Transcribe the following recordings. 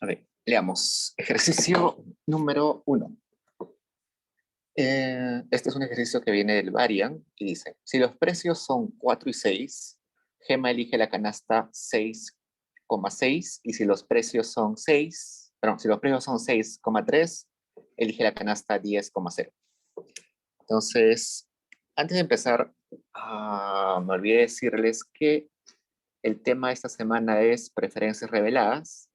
A ver, leamos. Ejercicio número 1. Este es un ejercicio que viene del Varian y dice, si los precios son 4 y 6, Gema elige la canasta 6,6 y si los precios son 6, perdón, si los precios son 6,3, elige la canasta 10,0. Entonces, antes de empezar, me olvidé decirles que el tema de esta semana es preferencias reveladas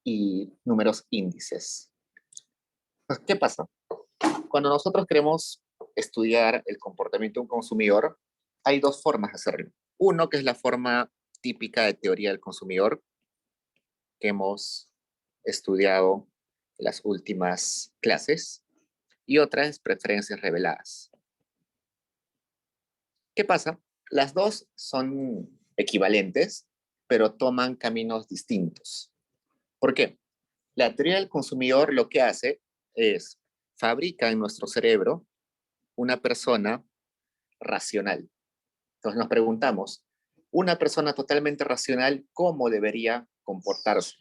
y números índices. Pues, ¿qué pasa? Cuando nosotros queremos estudiar el comportamiento de un consumidor, hay dos formas de hacerlo. Uno, que es la forma típica de teoría del consumidor, que hemos estudiado en las últimas clases, y otra es preferencias reveladas. ¿Qué pasa? Las dos son equivalentes, pero toman caminos distintos. ¿Por qué? La teoría del consumidor lo que hace es fabrica en nuestro cerebro una persona racional. Entonces nos preguntamos, una persona totalmente racional, ¿cómo debería comportarse?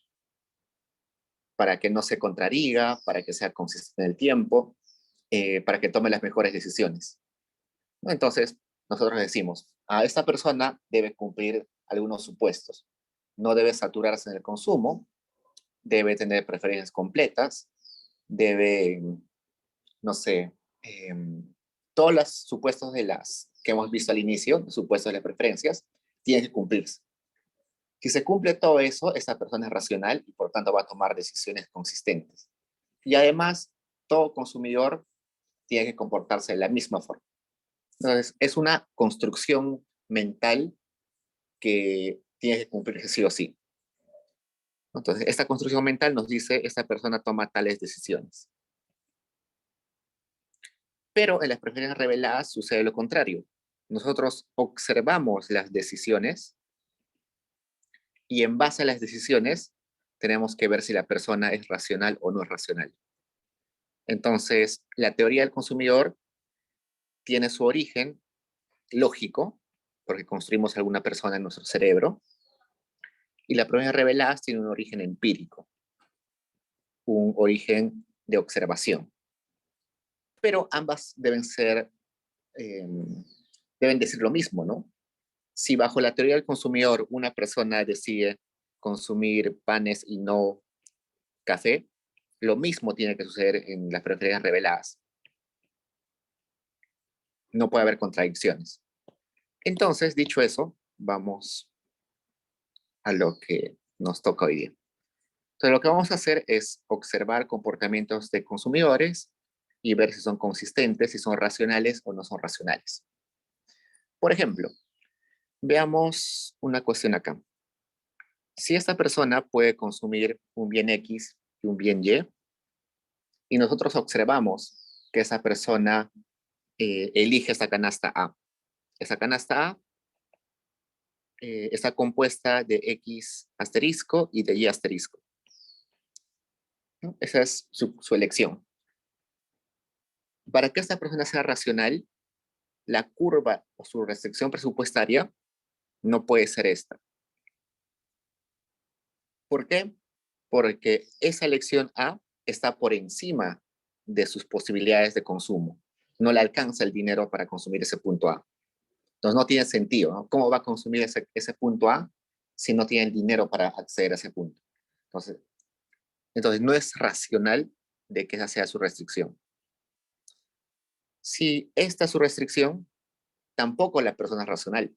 Para que no se contradiga, para que sea consistente en el tiempo, para que tome las mejores decisiones. Entonces, nosotros decimos, a esta persona debe cumplir algunos supuestos. No debe saturarse en el consumo, debe tener preferencias completas, debe, no sé, eh, todos los supuestos de las que hemos visto al inicio, los supuestos de las preferencias, tienen que cumplirse. Si se cumple todo eso, esa persona es racional y por tanto va a tomar decisiones consistentes. Y además, todo consumidor tiene que comportarse de la misma forma. Entonces, es una construcción mental que tiene que cumplirse sí o sí. Entonces, esta construcción mental nos dice, esta persona toma tales decisiones. Pero en las preferencias reveladas sucede lo contrario. Nosotros observamos las decisiones y en base a las decisiones tenemos que ver si la persona es racional o no es racional. Entonces, la teoría del consumidor tiene su origen lógico, porque construimos alguna persona en nuestro cerebro, y las preferencias reveladas tienen un origen empírico, un origen de observación. Pero ambas eh, deben decir lo mismo, ¿no? Si bajo la teoría del consumidor una persona decide consumir panes y no café, lo mismo tiene que suceder en las preferencias reveladas. No puede haber contradicciones. Entonces, dicho eso, vamos a lo que nos toca hoy día. Entonces, lo que vamos a hacer es observar comportamientos de consumidores y ver si son consistentes, si son racionales o no son racionales. Por ejemplo, veamos una cuestión acá. Si esta persona puede consumir un bien X y un bien y nosotros observamos que esa persona elige esta canasta A. Esa canasta A está compuesta de X asterisco y de Y asterisco, ¿no? Esa es su elección. Para que esta persona sea racional, la curva o su restricción presupuestaria no puede ser esta. ¿Por qué? Porque esa elección A está por encima de sus posibilidades de consumo. No le alcanza el dinero para consumir ese punto A. Entonces no tiene sentido, ¿no? ¿Cómo va a consumir ese punto A si no tiene el dinero para acceder a ese punto? Entonces no es racional de que esa sea su restricción. Si esta es su restricción, tampoco la persona es racional,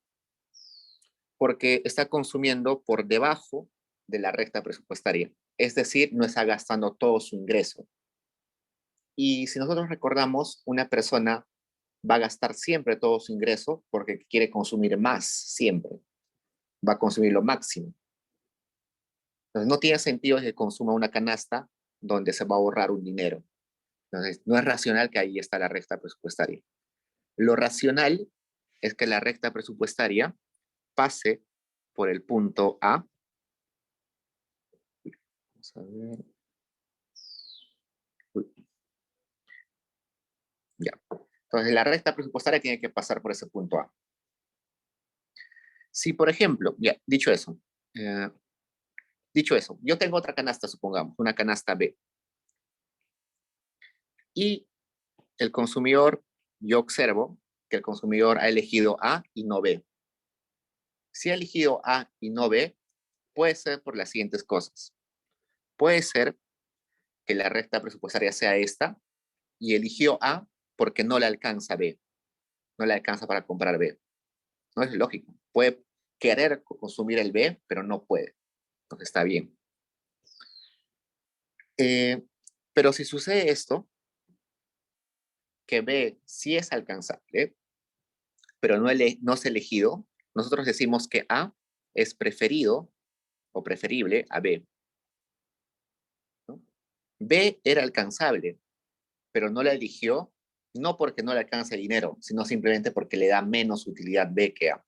porque está consumiendo por debajo de la recta presupuestaria. Es decir, no está gastando todo su ingreso. Y si nosotros recordamos, una persona va a gastar siempre todo su ingreso porque quiere consumir más siempre. Va a consumir lo máximo. Entonces, no tiene sentido que consuma una canasta donde se va a ahorrar un dinero. Entonces, no es racional que ahí está la recta presupuestaria. Lo racional es que la recta presupuestaria pase por el punto A. Vamos a ver. Uy, ya. Entonces, la recta presupuestaria tiene que pasar por ese punto A. Si, por ejemplo, ya, dicho eso, Dicho eso, yo tengo otra canasta, supongamos, una canasta B. Y el consumidor, yo observo que el consumidor ha elegido A y no B. Si ha elegido A y no B, puede ser por las siguientes cosas. Puede ser que la recta presupuestaria sea esta y eligió A porque no le alcanza B, no le alcanza para comprar B. No es lógico. Puede querer consumir el B, pero no puede. Entonces está bien. Pero si sucede esto, que B sí es alcanzable, pero no es elegido, nosotros decimos que A es preferido o preferible a B, ¿no? B era alcanzable, pero no la eligió, no porque no le alcance dinero, sino simplemente porque le da menos utilidad B que A.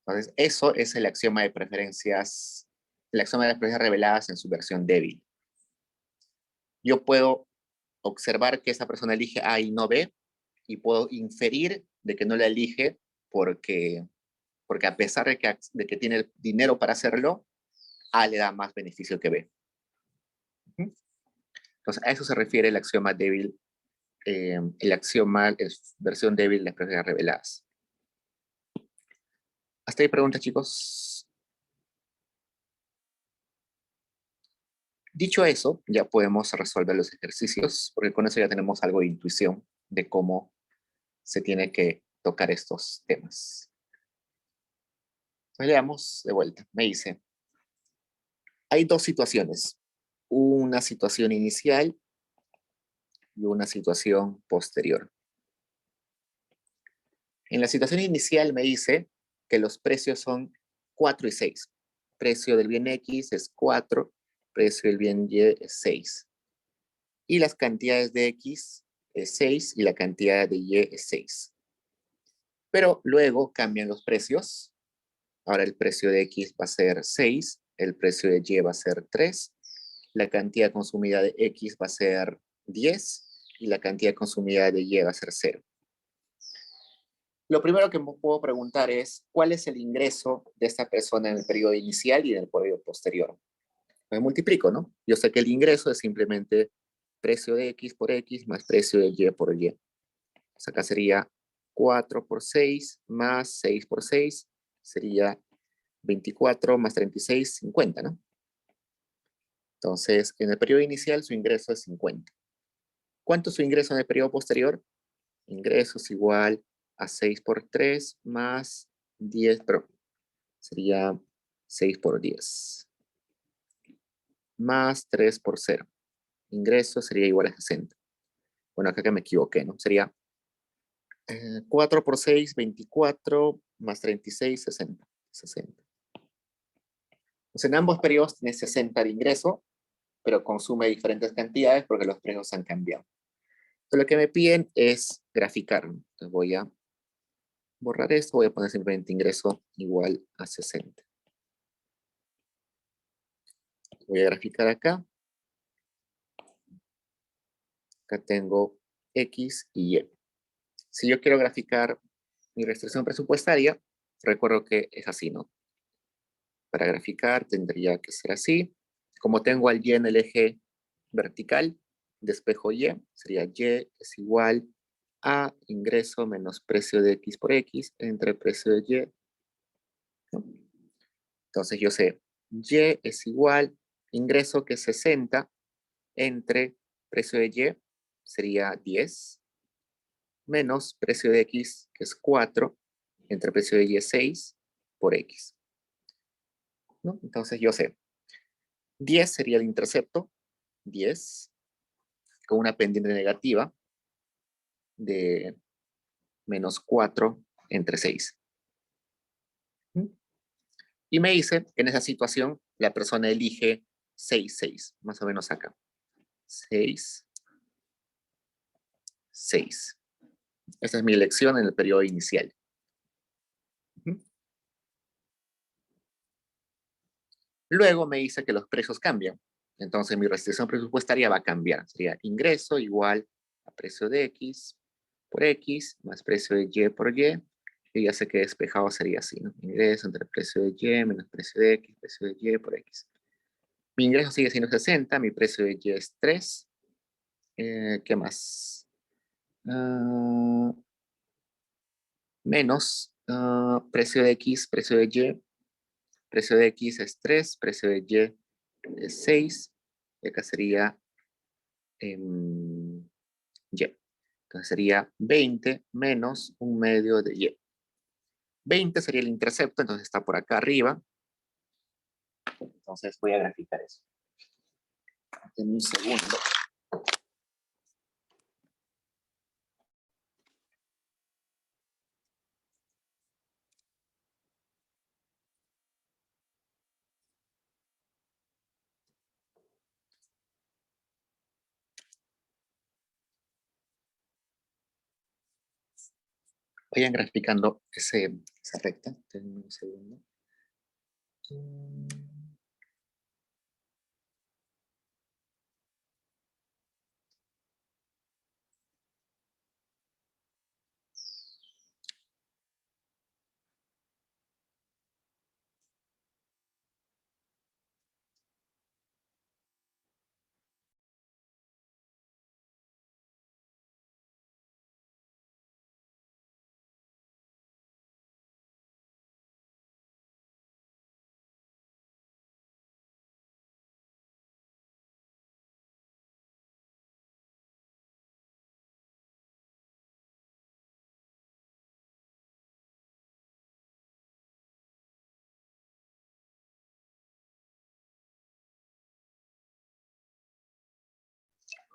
Entonces, eso es el axioma de preferencias, el axioma de preferencias reveladas en su versión débil. Yo puedo observar que esa persona elige A y no B, y puedo inferir de que no la elige porque, porque a pesar de que tiene el dinero para hacerlo, A le da más beneficio que B. Entonces, a eso se refiere el axioma débil, el axioma es versión débil de las preferencias reveladas. ¿Hasta ahí preguntas, chicos? Dicho eso, ya podemos resolver los ejercicios, porque con eso ya tenemos algo de intuición de cómo se tiene que tocar estos temas. Entonces, leamos de vuelta. Me dice, hay dos situaciones, una situación inicial y una situación posterior. En la situación inicial me dice que los precios son 4 y 6. Precio del bien X es 4, precio del bien Y es 6. Y las cantidades de X es 6 y la cantidad de Y es 6. Pero luego cambian los precios. Ahora el precio de X va a ser 6, el precio de Y va a ser 3, la cantidad consumida de X va a ser 10 y la cantidad consumida de Y va a ser 0. Lo primero que me puedo preguntar es, ¿cuál es el ingreso de esta persona en el periodo inicial y en el periodo posterior? Me multiplico, ¿no? Yo sé que el ingreso es simplemente precio de X por X más precio de Y por Y. Pues acá sería 4 por 6 más 6 por 6, sería 24 más 36, 50, ¿no? Entonces, en el periodo inicial su ingreso es 50. ¿Cuánto es su ingreso en el periodo posterior? Ingreso es igual a 6 por 3 más 10, pero sería 6 por 10 más 3 por 0. Ingreso sería igual a 60. Bueno, acá que me equivoqué, ¿no? Sería 4 por 6, 24, más 36, 60. 60. Entonces, en ambos periodos tiene 60 de ingreso, pero consume diferentes cantidades porque los precios han cambiado. Entonces, lo que me piden es graficar. Entonces, voy a borrar esto, voy a poner simplemente ingreso igual a 60. Voy a graficar acá. Acá tengo X y Y. Si yo quiero graficar mi restricción presupuestaria, recuerdo que es así, ¿no? Para graficar tendría que ser así. Como tengo al Y en el eje vertical, despejo Y, sería Y es igual a ingreso menos precio de X por X entre precio de Y. ¿No? Entonces yo sé, Y es igual ingreso que es 60 entre precio de Y sería 10 menos precio de X que es 4 entre precio de Y es 6 por X. ¿No? Entonces yo sé, 10 sería el intercepto, 10 con una pendiente negativa de menos 4 entre 6. Y me dice que en esa situación la persona elige 6, 6, más o menos acá. 6, 6. Esa es mi elección en el periodo inicial. Luego me dice que los precios cambian. Entonces mi restricción presupuestaria va a cambiar. Sería ingreso igual a precio de X por X más precio de Y por Y Yo ya sé que despejado sería así, ¿no? Ingreso entre el precio de Y menos precio de X, precio de Y por X. Mi ingreso sigue siendo 60, mi precio de Y es 3. ¿Qué más? Menos precio de X, precio de Y. Precio de X es 3, precio de Y es 6. Y acá sería Y. Entonces sería 20 menos un medio de Y. 20 sería el intercepto, entonces está por acá arriba. Entonces voy a graficar eso. En un segundo. Vayan graficando esa recta. En un segundo.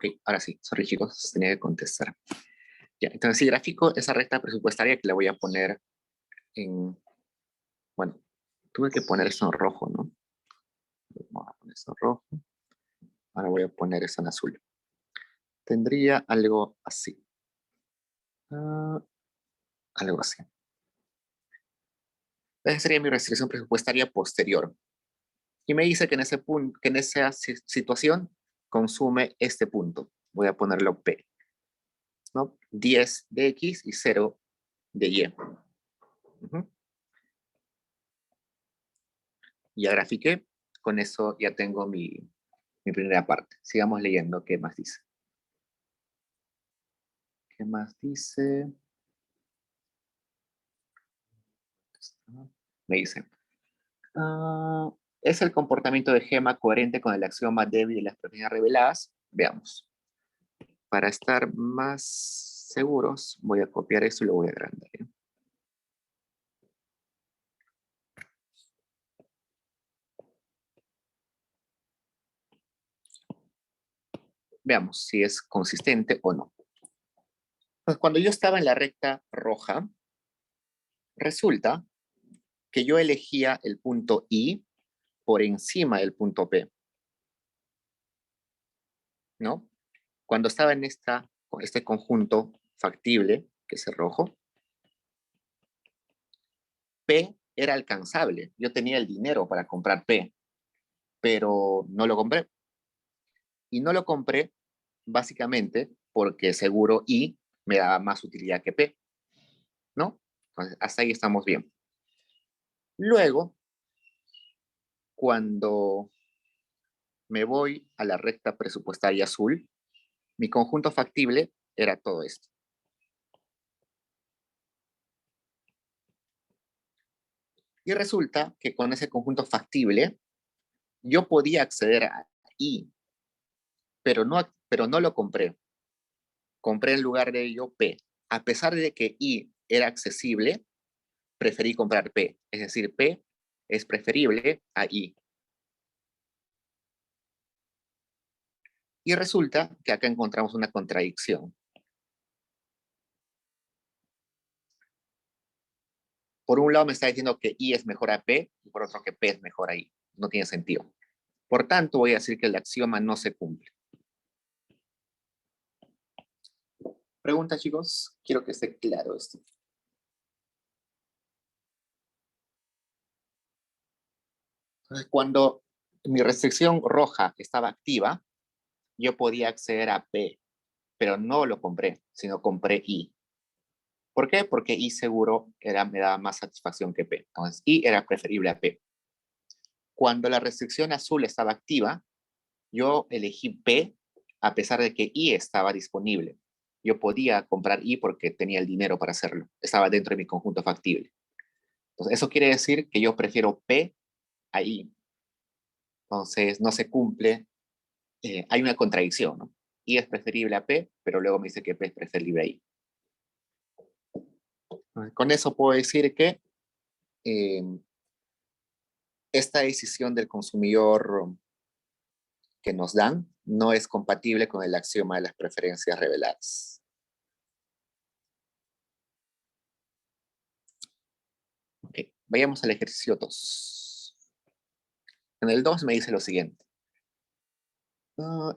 Ok, ahora sí. Sorry chicos, tenía que contestar. Ya, entonces si gráfico esa recta presupuestaria que la voy a poner en... Bueno, tuve que poner eso en rojo, ¿no? Vamos a poner eso en rojo. Ahora voy a poner eso en azul. Tendría algo así. Algo así. Esa sería mi restricción presupuestaria posterior. Y me dice que en ese punto, que en esa situación consume este punto. Voy a ponerlo P, ¿no? 10 de X y 0 de Y. Ya grafiqué. Con eso ya tengo mi primera parte. Sigamos leyendo qué más dice. ¿Qué más dice? Me dice, ¿es el comportamiento de Gema coherente con el axioma débil de las propiedades reveladas? Veamos. Para estar más seguros, voy a copiar eso y lo voy a agrandar. ¿Eh? Veamos si es consistente o no. Pues cuando yo estaba en la recta roja, resulta que yo elegía el punto I por encima del punto P, ¿no? Cuando estaba en este conjunto factible, que es el rojo, P era alcanzable. Yo tenía el dinero para comprar P, pero no lo compré. Y no lo compré básicamente porque seguro I me daba más utilidad que P, ¿no? Entonces, hasta ahí estamos bien. Luego, cuando me voy a la recta presupuestaria azul, mi conjunto factible era todo esto. Y resulta que con ese conjunto factible, yo podía acceder a I, pero no lo compré. Compré en lugar de ello P. A pesar de que I era accesible, preferí comprar P. Es decir, P es preferible a I. Y resulta que acá encontramos una contradicción. Por un lado me está diciendo que I es mejor a P y por otro que P es mejor a I. No tiene sentido. Por tanto, voy a decir que el axioma no se cumple. Pregunta, chicos. Quiero que esté claro esto. Entonces, cuando mi restricción roja estaba activa, yo podía acceder a P, pero no lo compré, sino compré I. ¿Por qué? Porque I seguro me daba más satisfacción que P. Entonces, I era preferible a P. Cuando la restricción azul estaba activa, yo elegí P a pesar de que I estaba disponible. Yo podía comprar I porque tenía el dinero para hacerlo. Estaba dentro de mi conjunto factible. Entonces, eso quiere decir que yo prefiero P a I. Entonces, no se cumple. Hay una contradicción, ¿no? I es preferible a P, pero luego me dice que P es preferible a I. Con eso puedo decir que eh, esta decisión del consumidor que nos dan no es compatible con el axioma de las preferencias reveladas. Ok, vayamos al ejercicio 2. En el 2 me dice lo siguiente.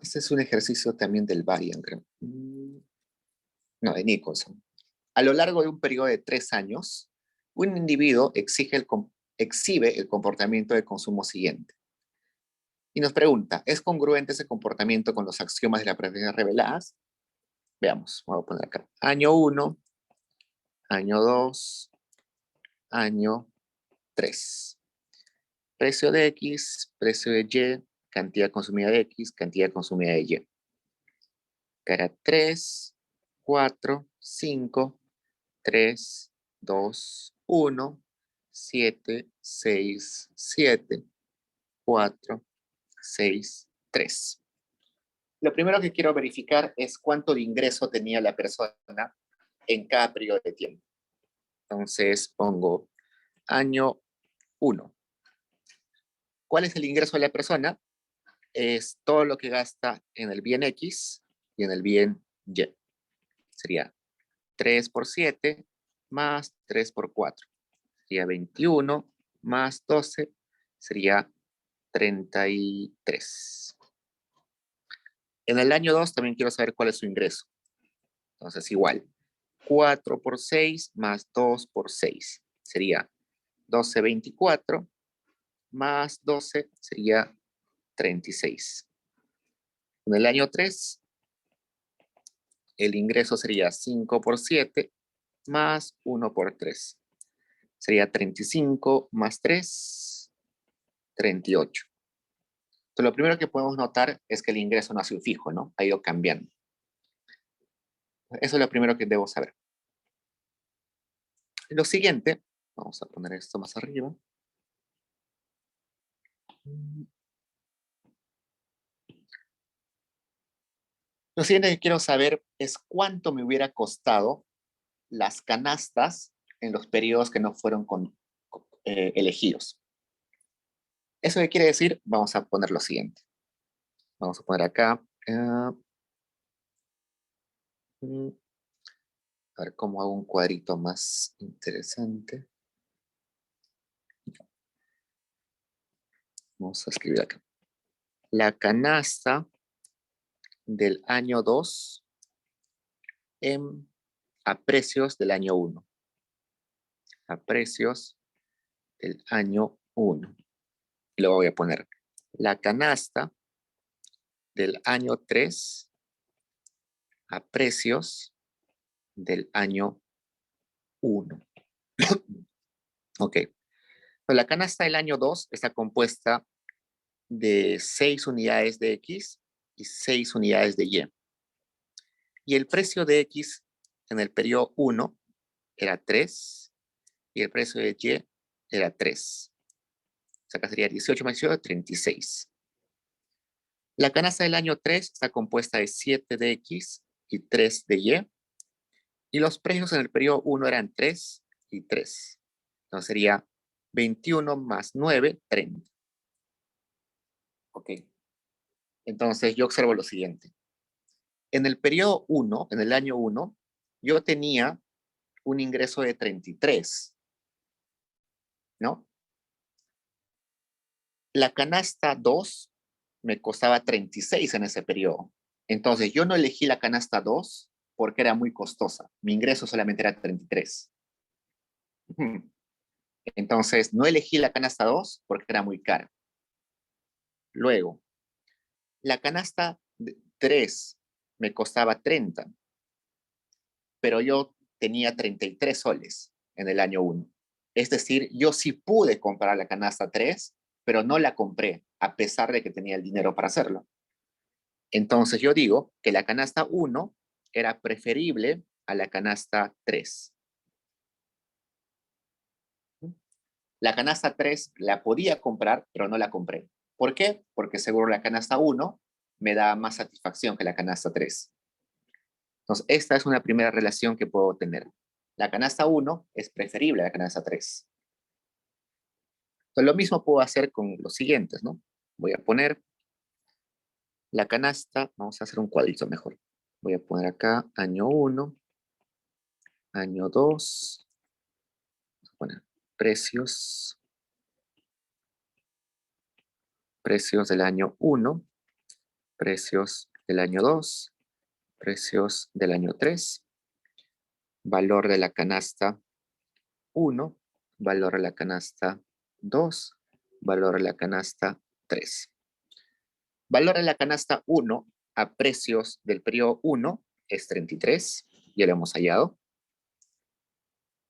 Este es un ejercicio también del Varian, creo. No, de Nicholson. A lo largo de un periodo de 3 años, un individuo exhibe el comportamiento de consumo siguiente. Y nos pregunta, ¿es congruente ese comportamiento con los axiomas de las preferencias reveladas? Veamos, vamos a poner acá. Año 1, año 2, año 3. Precio de X, precio de Y, cantidad consumida de X, cantidad consumida de Y. Cara 3, 4, 5, 3, 2, 1, 7, 6, 7, 4, 6, 3. Lo primero que quiero verificar es cuánto de ingreso tenía la persona en cada periodo de tiempo. Entonces pongo año 1. ¿Cuál es el ingreso de la persona? Es todo lo que gasta en el bien X y en el bien Y. Sería 3 por 7 más 3 por 4. Sería 21 más 12 sería 33. En el año 2 también quiero saber cuál es su ingreso. Entonces igual, 4 por 6 más 2 por 6 sería 12, 24 más 12 sería 36. En el año 3, el ingreso sería 5 por 7 más 1 por 3. Sería 35 más 3, 38. Entonces, lo primero que podemos notar es que el ingreso no ha sido fijo, ¿no? Ha ido cambiando. Eso es lo primero que debo saber. Lo siguiente, vamos a poner esto más arriba. Lo siguiente que quiero saber es cuánto me hubiera costado las canastas en los periodos que no fueron elegidos. ¿Eso qué quiere decir? Vamos a poner lo siguiente. Vamos a poner acá. A ver cómo hago un cuadrito más interesante. Vamos a escribir acá. La canasta del año 2 a precios del año 1. A precios del año 1. Y luego voy a poner la canasta del año 3 a precios del año 1. Ok. Pues la canasta del año 2 está compuesta de 6 unidades de X y 6 unidades de Y. Y el precio de X en el periodo 1 era 3 y el precio de Y era 3. O sea, acá sería 18 más 18, 36. La canasta del año 3 está compuesta de 7 de X y 3 de Y. Y los precios en el periodo 1 eran 3 y 3. Entonces sería 21 más 9, 30. Ok. Entonces yo observo lo siguiente. En el periodo 1, en el año 1, yo tenía un ingreso de 33, ¿no? La canasta 2 me costaba 36 en ese periodo. Entonces yo no elegí la canasta 2 porque era muy costosa. Mi ingreso solamente era 33. Entonces no elegí la canasta 2 porque era muy cara. Luego, la canasta 3 me costaba 30, pero yo tenía 33 soles en el año 1. Es decir, yo sí pude comprar la canasta 3, pero no la compré, a pesar de que tenía el dinero para hacerlo. Entonces yo digo que la canasta 1 era preferible a la canasta 3. La canasta 3 la podía comprar, pero no la compré. ¿Por qué? Porque seguro la canasta 1 me da más satisfacción que la canasta 3. Entonces, esta es una primera relación que puedo tener. La canasta 1 es preferible a la canasta 3. Entonces, lo mismo puedo hacer con los siguientes, ¿no? Voy a poner la canasta, vamos a hacer un cuadrito mejor. Voy a poner acá año 1, año 2, vamos a poner precios, precios del año 1, precios del año 2, precios del año 3, valor de la canasta 1, valor de la canasta 2, valor de la canasta 3. Valor de la canasta 1 a precios del periodo 1 es 33, ya lo hemos hallado.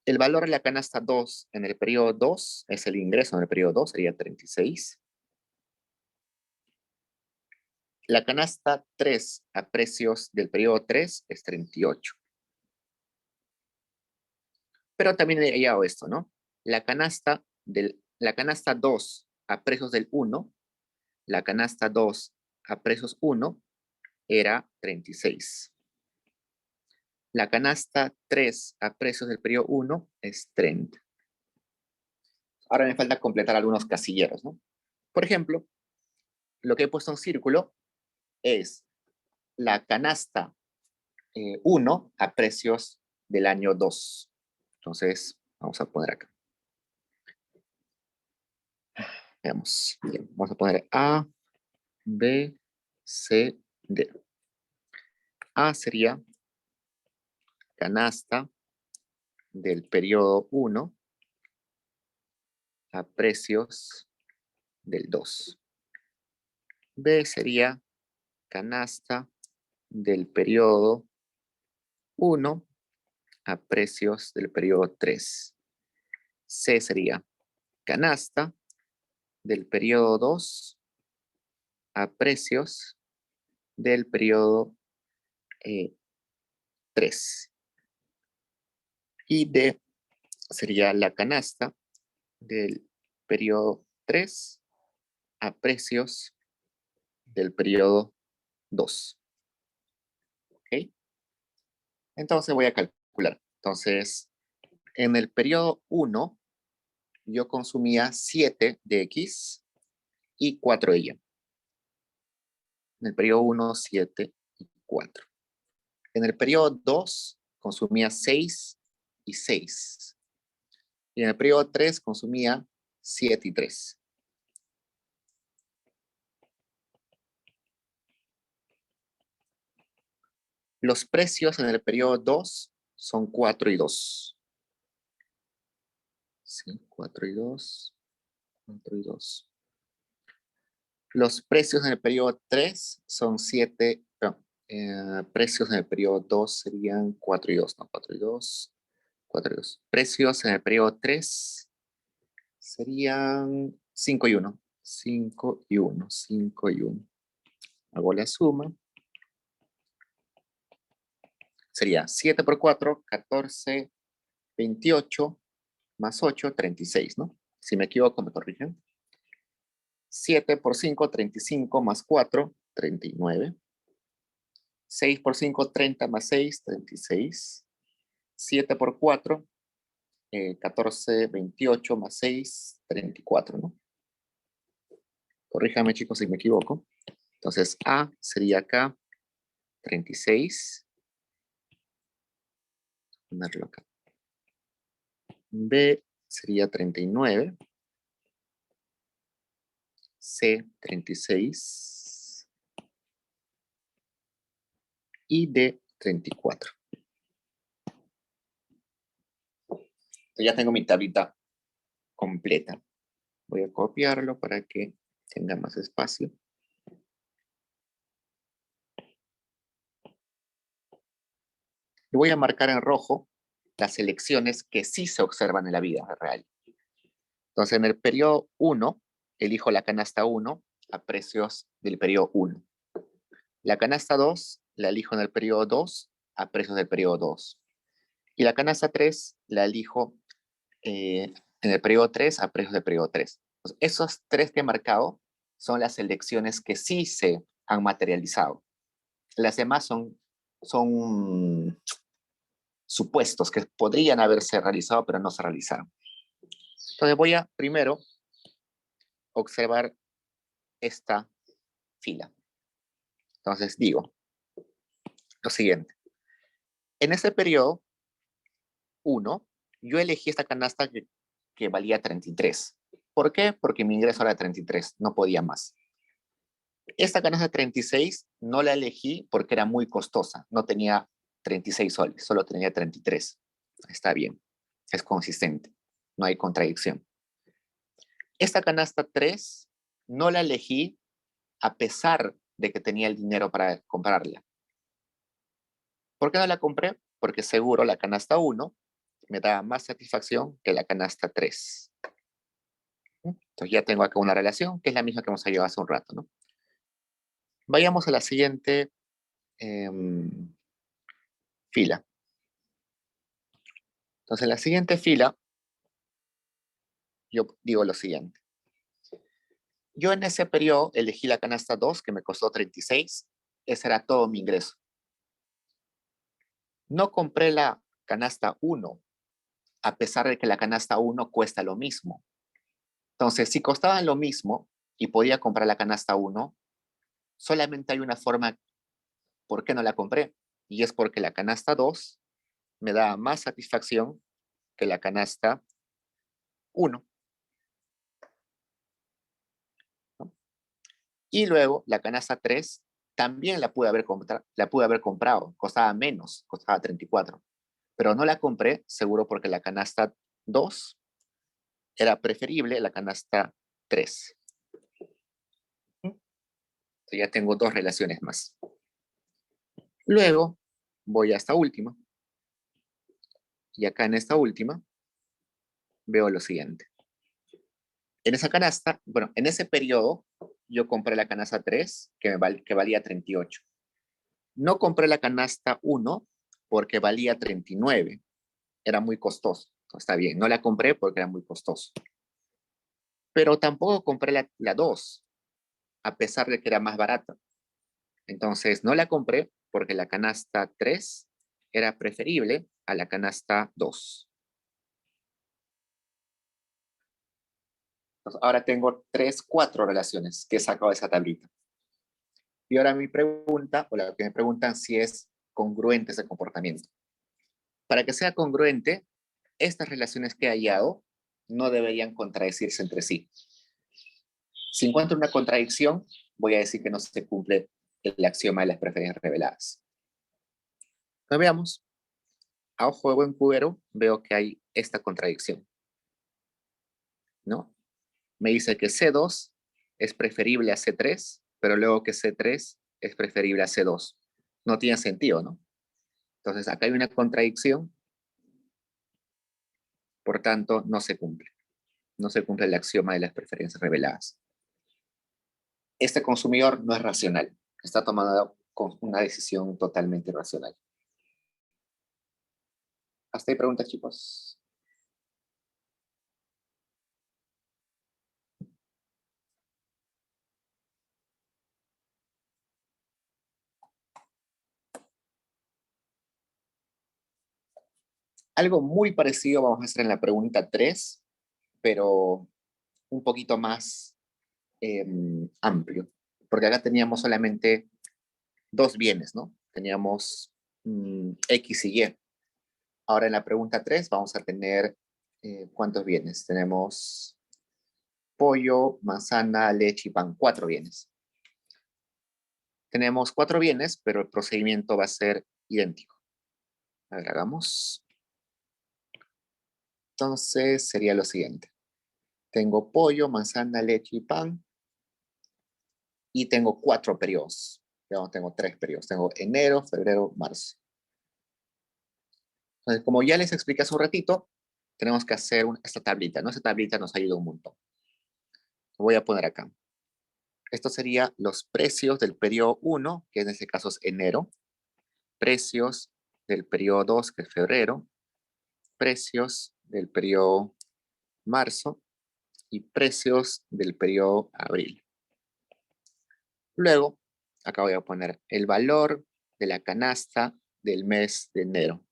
El valor de la canasta 2 en el periodo 2 es el ingreso en el periodo 2, sería 36. La canasta 3 a precios del periodo 3 es 38. Pero también he hallado esto, ¿no? La canasta 2 a precios del 1, la canasta 2 a precios 1 era 36. La canasta 3 a precios del periodo 1 es 30. Ahora me falta completar algunos casilleros, ¿no? Por ejemplo, lo que he puesto en círculo es la canasta 1 a precios del año 2. Entonces, vamos a poner acá. Veamos. Bien, vamos a poner A, B, C, D. A sería canasta del periodo 1 a precios del 2. B sería canasta del periodo 1 a precios del periodo 3. C sería canasta del periodo 2 a precios del periodo 3. Y D sería la canasta del periodo 3 a precios del periodo 2. ¿Ok? Entonces voy a calcular. Entonces, en el periodo 1, yo consumía 7 de X y 4 de Y. En el periodo 1, 7 y 4. En el periodo 2, consumía 6 y 6. Y en el periodo 3, consumía 7 y 3. Los precios en el periodo 2 son 4 y 2. Sí, 4 y 2. 4 y 2. Los precios en el periodo 3 son 7. No, precios en el periodo 2 serían 4 y 2. No, 4 y 2. 4 y 2. Precios en el periodo 3 serían 5 y 1. 5 y 1. 5 y 1. Hago la suma. Sería 7 por 4, 14, 28, más 8, 36, ¿no? Si me equivoco, me corrigen. 7 por 5, 35, más 4, 39. 6 por 5, 30, más 6, 36. 7 por 4, 14, 28, más 6, 34, ¿no? Corríjame, chicos, si me equivoco. Entonces, A sería acá 36. Ponerlo acá. B sería 39. C, 36. Y D, 34. Ya tengo mi tablita completa. Voy a copiarlo para que tenga más espacio. Lo voy a marcar en rojo las elecciones que sí se observan en la vida real. Entonces, en el periodo 1, elijo la canasta 1 a precios del periodo 1. La canasta 2 la elijo en el periodo 2 a precios del periodo 2. Y la canasta 3 la elijo en el periodo 3 a precios del periodo 3. Entonces, esos tres que he marcado son las elecciones que sí se han materializado. Las demás son supuestos que podrían haberse realizado, pero no se realizaron. Entonces voy a primero observar esta fila. Entonces digo lo siguiente. En este periodo 1, yo elegí esta canasta que valía 33. ¿Por qué? Porque mi ingreso era 33, no podía más. Esta canasta 36 no la elegí porque era muy costosa, no tenía 36 soles, solo tenía 33. Está bien, es consistente, no hay contradicción. Esta canasta 3 no la elegí a pesar de que tenía el dinero para comprarla. ¿Por qué no la compré? Porque seguro la canasta 1 me da más satisfacción que la canasta 3. Entonces ya tengo acá una relación que es la misma que hemos llevado hace un rato, ¿no? Vayamos a la siguiente fila. Entonces en la siguiente fila yo digo lo siguiente. Yo en ese periodo elegí la canasta 2 que me costó 36. Ese era todo mi ingreso. No compré la canasta 1 a pesar de que la canasta 1 cuesta lo mismo. Entonces, si costaban lo mismo y podía comprar la canasta 1, solamente hay una forma por qué no la compré. Y es porque la canasta 2 me da más satisfacción que la canasta 1. ¿No? Y luego la canasta 3 también la pude haber comprado. Costaba menos, costaba 34. Pero no la compré seguro porque la canasta 2 era preferible a la canasta 3. Entonces ya tengo dos relaciones más. Luego voy a esta última. Y acá en esta última veo lo siguiente. En esa canasta, bueno, en ese periodo yo compré la canasta 3 que valía 38. No compré la canasta 1 porque valía 39. Era muy costoso. Está bien, no la compré porque era muy costoso. Pero tampoco compré la 2 a pesar de que era más barata. Entonces no la compré porque la canasta 3 era preferible a la canasta 2. Entonces, ahora tengo 4 relaciones que he sacado de esa tablita. Y ahora mi pregunta, o la que me preguntan si es congruente ese comportamiento. Para que sea congruente, estas relaciones que he hallado no deberían contradecirse entre sí. Si encuentro una contradicción, voy a decir que no se cumple el axioma de las preferencias reveladas. Entonces veamos. A ojo de buen cubero, veo que hay esta contradicción, ¿no? Me dice que C2 es preferible a C3, pero luego que C3 es preferible a C2. No tiene sentido, ¿no? Entonces, acá hay una contradicción, por tanto, no se cumple. No se cumple el axioma de las preferencias reveladas. Este consumidor no es racional. Está tomando una decisión totalmente irracional. ¿Hasta ahí preguntas, chicos? Algo muy parecido vamos a hacer en la pregunta 3, pero un poquito más amplio. Porque acá teníamos solamente dos bienes, ¿no? Teníamos X y Y. Ahora en la pregunta 3 vamos a tener ¿cuántos bienes? Tenemos pollo, manzana, leche y pan. 4 bienes. Tenemos 4 bienes, pero el procedimiento va a ser idéntico. A ver, hagamos. Entonces sería lo siguiente. Tengo pollo, manzana, leche y pan. Y tengo 4 periodos. Tengo 3 periodos. Tengo enero, febrero, marzo. Entonces, como ya les expliqué hace un ratito, tenemos que hacer esta tablita, ¿no? Esta tablita nos ayuda un montón. Lo voy a poner acá. Esto sería los precios del periodo 1, que en este caso es enero. Precios del periodo 2, que es febrero. Precios del periodo marzo. Y precios del periodo abril. Luego, acá voy a poner el valor de la canasta del mes de enero.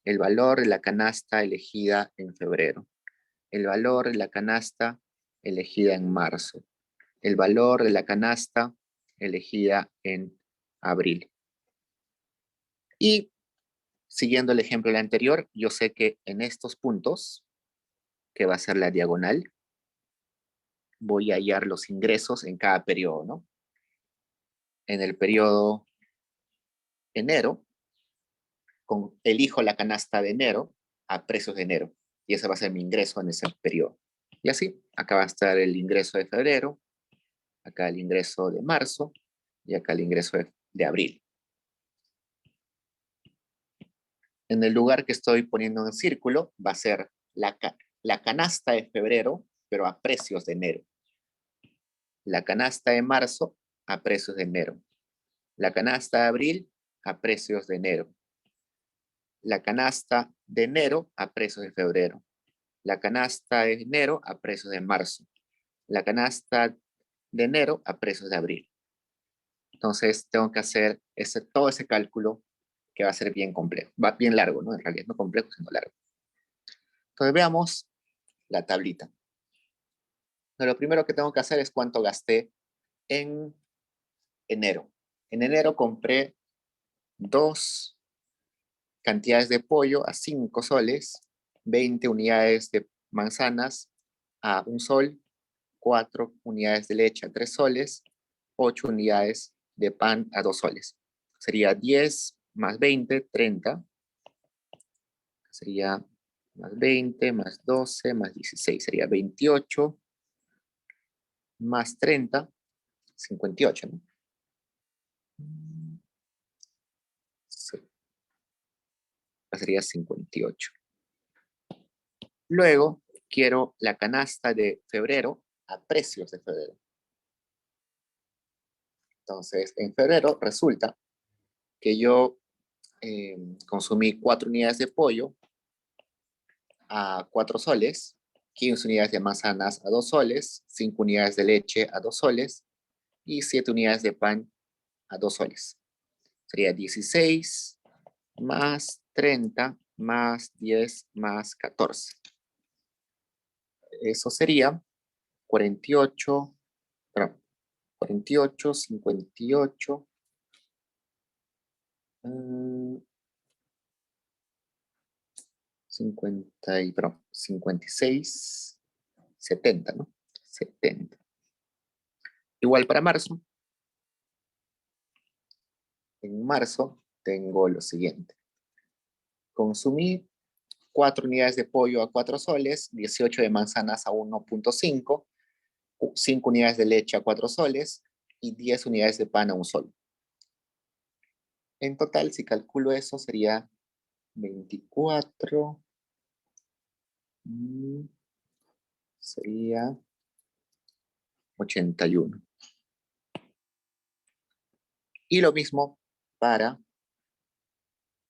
El valor de la canasta elegida en febrero. El valor de la canasta elegida en marzo. El valor de la canasta elegida en abril. Y siguiendo el ejemplo del anterior, yo sé que en estos puntos, que va a ser la diagonal, voy a hallar los ingresos en cada periodo, ¿no? En el periodo enero, elijo la canasta de enero a precios de enero. Y ese va a ser mi ingreso en ese periodo. Y así, acá va a estar el ingreso de febrero, acá el ingreso de marzo y acá el ingreso de abril. En el lugar que estoy poniendo en círculo va a ser la canasta de febrero, pero a precios de enero. La canasta de marzo a precios de enero. La canasta de abril a precios de enero. La canasta de enero a precios de febrero. La canasta de enero a precios de marzo. La canasta de enero a precios de abril. Entonces tengo que hacer todo ese cálculo que va a ser bien complejo. Va bien largo, ¿no? En realidad no complejo, sino largo. Entonces veamos la tablita. Pero lo primero que tengo que hacer es cuánto gasté en enero. En enero compré 2 cantidades de pollo a 5 soles, 20 unidades de manzanas a 1 sol, 4 unidades de leche a 3 soles, 8 unidades de pan a 2 soles. Sería 10 más 20, 30. Sería más 20, más 12, más 16. Sería 28, más 30, 58, ¿no? Sí, sería 58. Luego, quiero la canasta de febrero a precios de febrero. Entonces, en febrero resulta que yo consumí 4 unidades de pollo a 4 soles, 15 unidades de manzanas a 2 soles, 5 unidades de leche a 2 soles y 7 unidades de pan a 2 soles. Sería 16 más 30 más 10 más 14. Eso sería 48, perdón, 48, 58, 50 y, perdón, 56, 70, ¿no? 70. Igual para marzo. En marzo tengo lo siguiente. Consumí 4 unidades de pollo a 4 soles, 18 de manzanas a 1.5, 5 unidades de leche a 4 soles y 10 unidades de pan a 1 sol. En total, si calculo eso, sería 24, sería 81. Y lo mismo para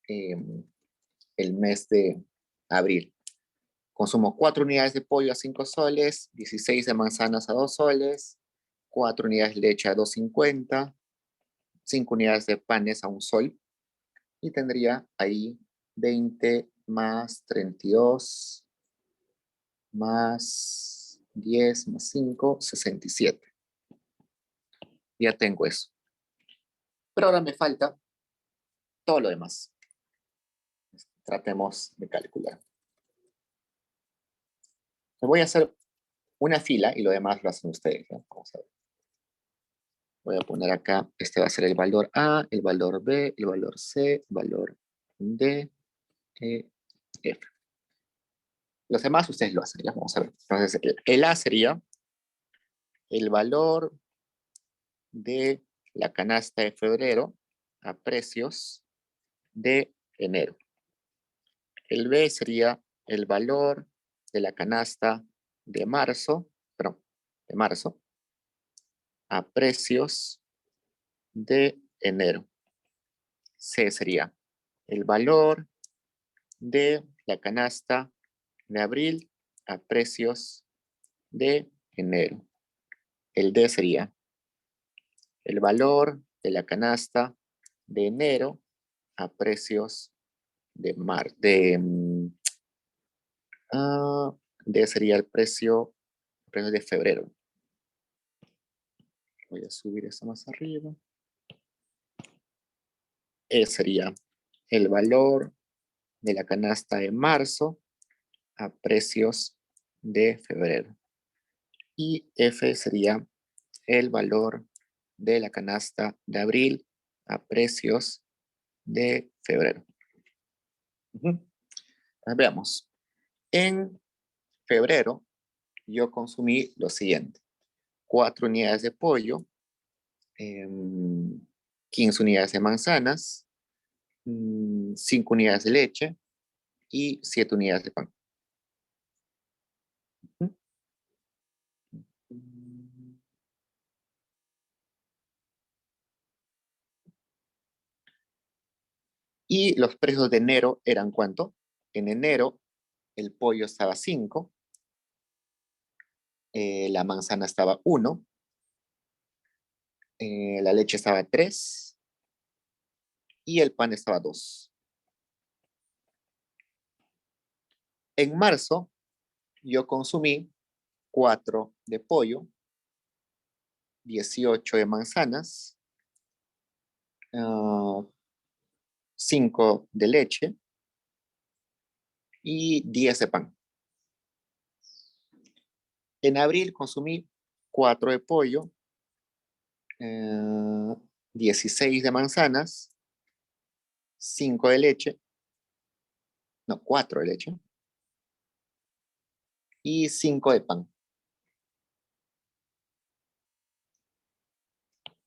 el mes de abril. Consumo 4 unidades de pollo a 5 soles, 16 de manzanas a 2 soles, 4 unidades de leche a 2.50, 5 unidades de panes a 1 sol. Y tendría ahí 20 más 32 más 10 más 5, 67. Ya tengo eso. Pero ahora me falta todo lo demás. Tratemos de calcular. Voy a hacer una fila y lo demás lo hacen ustedes, ¿no? Vamos a ver. Voy a poner acá, este va a ser el valor A, el valor B, el valor C, el valor D, E, F. Los demás ustedes lo hacen, ya vamos a ver. Entonces, el A sería el valor de la canasta de febrero a precios de enero. El B sería el valor de la canasta de marzo, perdón, de marzo, a precios de enero. C sería el valor de la canasta de abril a precios de enero. El D sería el valor de la canasta de enero a precios de D sería el precio de febrero. Voy a subir esto más arriba. E sería el valor de la canasta de marzo a precios de febrero. Y F sería el valor de la canasta de abril a precios de febrero. Veamos. En febrero yo consumí lo siguiente: 4 unidades de pollo, 15 unidades de manzanas, 5 unidades de leche y 7 unidades de pan. Y los precios de enero eran ¿cuánto? En enero el pollo estaba 5, la manzana estaba 1, la leche estaba 3 y el pan estaba 2. En marzo yo consumí 4 de pollo, 18 de manzanas, 5 de leche y 10 de pan. En abril consumí 4 de pollo, 16 de manzanas, 5 de leche, no, 4 de leche y 5 de pan.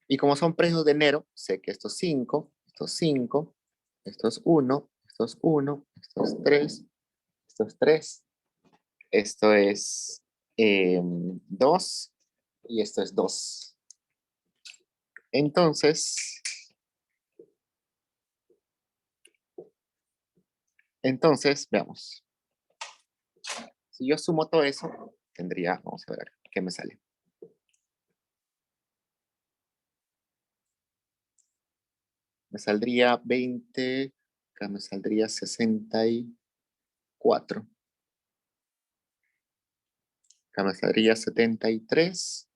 Y como son precios de enero, sé que estos 5, estos 5, estos 1, estos 1, estos 3, estos 3, esto es 2 y esto es 2. Entonces, veamos. Si yo sumo todo eso, tendría, vamos a ver qué me sale. Me saldría 20, acá me saldría 64. Acá me saldría 73,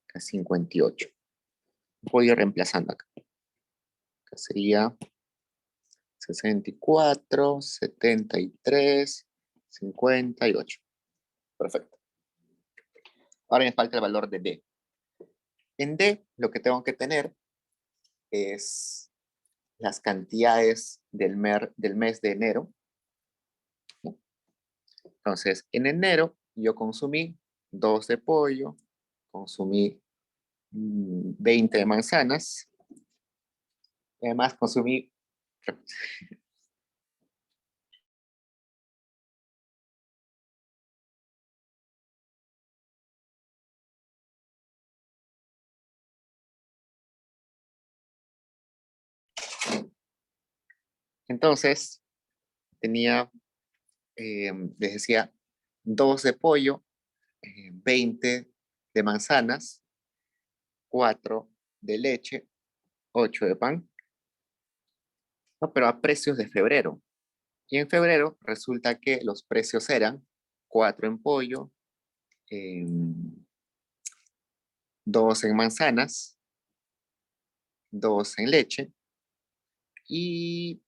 acá 58. Voy a ir reemplazando acá. Acá sería 64, 73, 58. Perfecto. Ahora me falta el valor de D. En D, lo que tengo que tener es las cantidades del mes de enero. Entonces, en enero yo consumí 2 de pollo, consumí 20 de manzanas, y además consumí entonces tenía, les decía, 2 de pollo, 20 de manzanas, 4 de leche, 8 de pan, ¿no? Pero a precios de febrero. Y en febrero resulta que los precios eran 4 en pollo, 2 en manzanas, 2 en leche y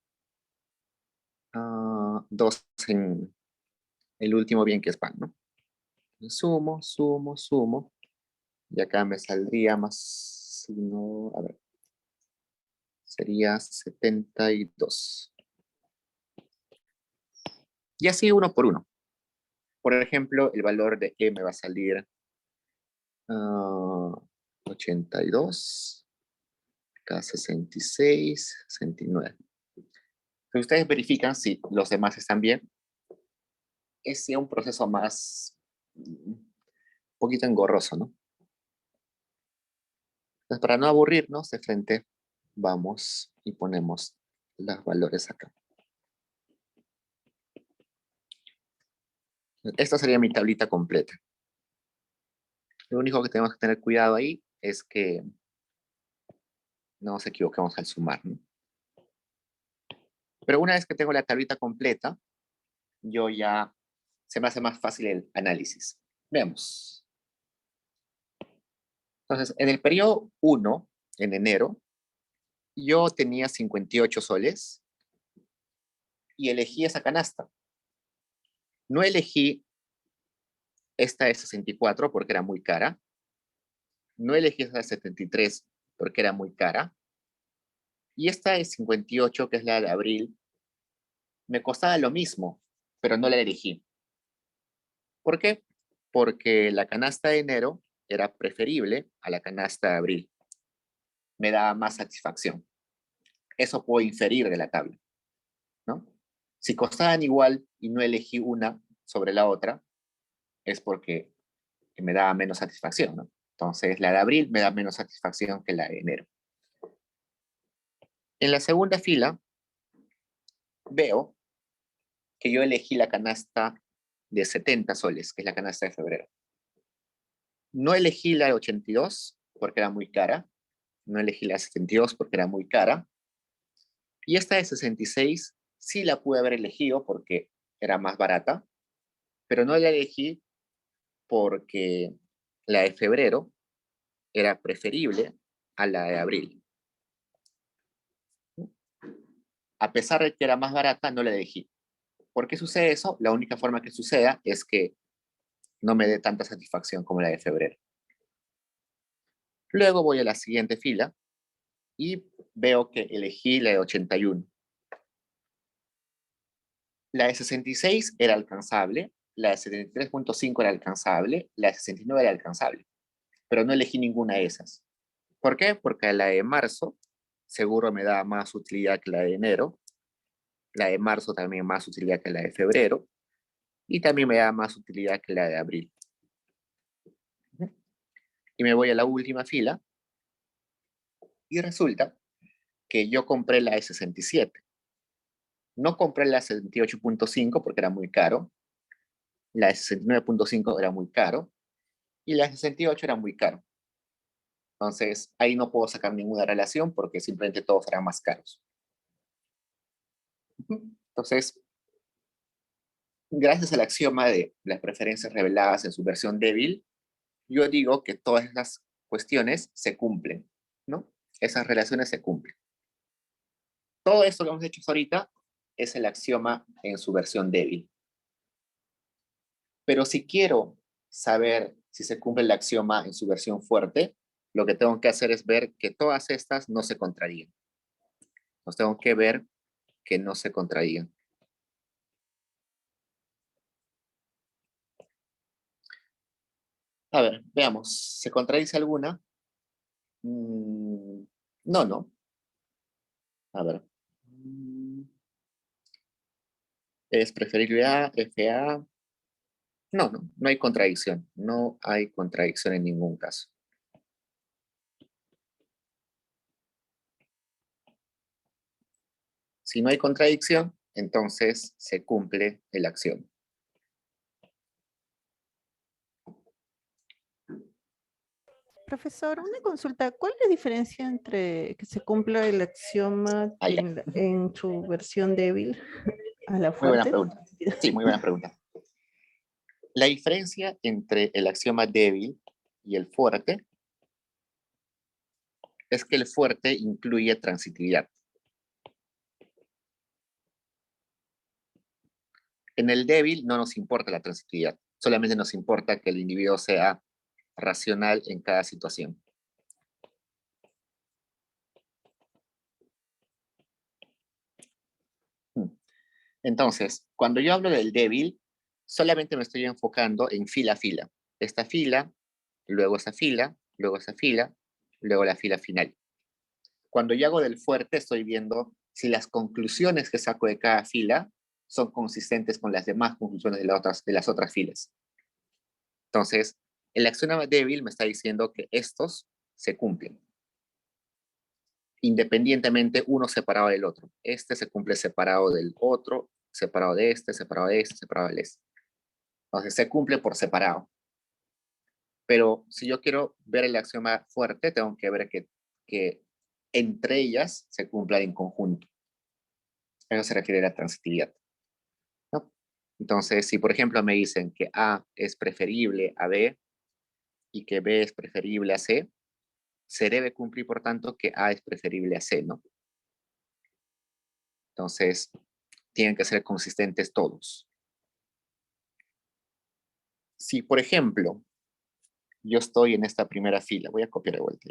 2 en el último bien que es pan, ¿no? Sumo, sumo, sumo. Y acá me saldría más, no, a ver, sería 72. Y así uno por uno. Por ejemplo, el valor de E me va a salir 82, acá 66, 69. Si ustedes verifican si los demás están bien, es ya un proceso más, un poquito engorroso, ¿no? Entonces, para no aburrirnos de frente, vamos y ponemos los valores acá. Esta sería mi tablita completa. Lo único que tenemos que tener cuidado ahí es que no nos equivoquemos al sumar, ¿no? Pero una vez que tengo la tablita completa, yo ya se me hace más fácil el análisis. Veamos. Entonces, en el periodo 1, en enero, yo tenía 58 soles y elegí esa canasta. No elegí esta de 64 porque era muy cara. No elegí esta de 73 porque era muy cara. Y esta de 58, que es la de abril, me costaba lo mismo, pero no la elegí. ¿Por qué? Porque la canasta de enero era preferible a la canasta de abril. Me daba más satisfacción. Eso puedo inferir de la tabla, ¿no? Si costaban igual y no elegí una sobre la otra, es porque me daba menos satisfacción, ¿no? Entonces, la de abril me da menos satisfacción que la de enero. En la segunda fila, veo que yo elegí la canasta de 70 soles, que es la canasta de febrero. No elegí la de 82 porque era muy cara. No elegí la de 72 porque era muy cara. Y esta de 66 sí la pude haber elegido porque era más barata, pero no la elegí porque la de febrero era preferible a la de abril. A pesar de que era más barata, no la elegí. ¿Por qué sucede eso? La única forma que suceda es que no me dé tanta satisfacción como la de febrero. Luego voy a la siguiente fila y veo que elegí la de 81. La de 66 era alcanzable, la de 73.5 era alcanzable, la de 69 era alcanzable, pero no elegí ninguna de esas. ¿Por qué? Porque la de marzo seguro me da más utilidad que la de enero, la de marzo también más utilidad que la de febrero, y también me da más utilidad que la de abril. Y me voy a la última fila, y resulta que yo compré la de 67. No compré la de 78.5 porque era muy caro, la de 69.5 era muy caro, y la de 68 era muy caro. Entonces, ahí no puedo sacar ninguna relación porque simplemente todos serán más caros. Entonces, gracias al axioma de las preferencias reveladas en su versión débil, yo digo que todas esas cuestiones se cumplen, ¿no? Esas relaciones se cumplen. Todo esto que hemos hecho hasta ahorita es el axioma en su versión débil. Pero si quiero saber si se cumple el axioma en su versión fuerte, lo que tengo que hacer es ver que todas estas no se contradigan. Entonces tengo que ver que no se contradigan. A ver, veamos. ¿Se contradice alguna? No, no. A ver. ¿Es preferible A, FA? No, no, no hay contradicción. No hay contradicción en ningún caso. Si no hay contradicción, entonces se cumple el axioma. Profesor, una consulta. ¿Cuál es la diferencia entre que se cumpla el axioma Ah, ya. en su versión débil a la Muy buena fuerte? pregunta. Sí, muy buena pregunta. La diferencia entre el axioma débil y el fuerte es que el fuerte incluye transitividad. En el débil no nos importa la transitividad, solamente nos importa que el individuo sea racional en cada situación. Entonces, cuando yo hablo del débil, solamente me estoy enfocando en fila a fila. Esta fila, luego esa fila, luego esa fila, luego la fila final. Cuando yo hago del fuerte, estoy viendo si las conclusiones que saco de cada fila son consistentes con las demás conclusiones de las otras filas. Entonces, el axioma débil me está diciendo que estos se cumplen, independientemente uno separado del otro. Este se cumple separado del otro, separado de este, separado de este, separado de este. Entonces, se cumple por separado. Pero si yo quiero ver el axioma fuerte, tengo que ver que entre ellas se cumplan en conjunto. Eso se refiere a la transitividad, ¿no? Entonces, si por ejemplo me dicen que A es preferible a B y que B es preferible a C, se debe cumplir, por tanto, que A es preferible a C, ¿no? Entonces, tienen que ser consistentes todos. Si, por ejemplo, yo estoy en esta primera fila, voy a copiar de vuelta.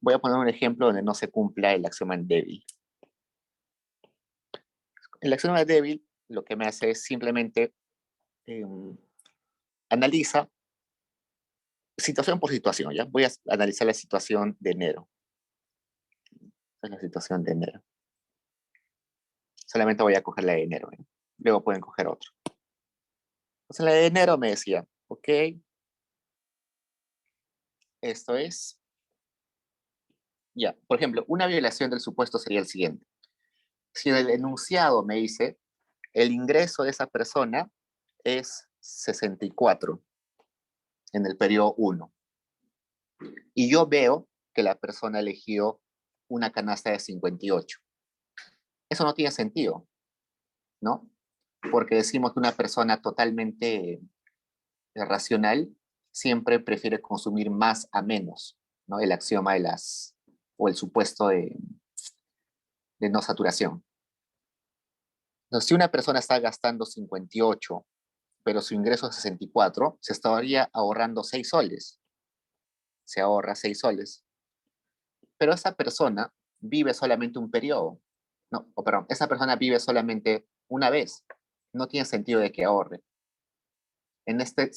Voy a poner un ejemplo donde no se cumpla el axioma débil. El axioma débil lo que me hace es simplemente analiza situación por situación, ¿ya? Voy a analizar la situación de enero. Esta es la situación de enero. Solamente voy a coger la de enero, ¿eh? Luego pueden coger otro. Entonces la de enero me decía, ok, esto es, ya, por ejemplo, una violación del supuesto sería el siguiente. Si el enunciado me dice, el ingreso de esa persona es 64 en el periodo 1. Y yo veo que la persona eligió una canasta de 58. Eso no tiene sentido, ¿no? Porque decimos que una persona totalmente racional siempre prefiere consumir más a menos, ¿no? El axioma o el supuesto de no saturación. Entonces, si una persona está gastando 58, pero su ingreso es 64, se estaría ahorrando 6 soles. Se ahorra 6 soles. Pero esa persona vive solamente un periodo. No, perdón, esa persona vive solamente una vez. No tiene sentido de que ahorre. En este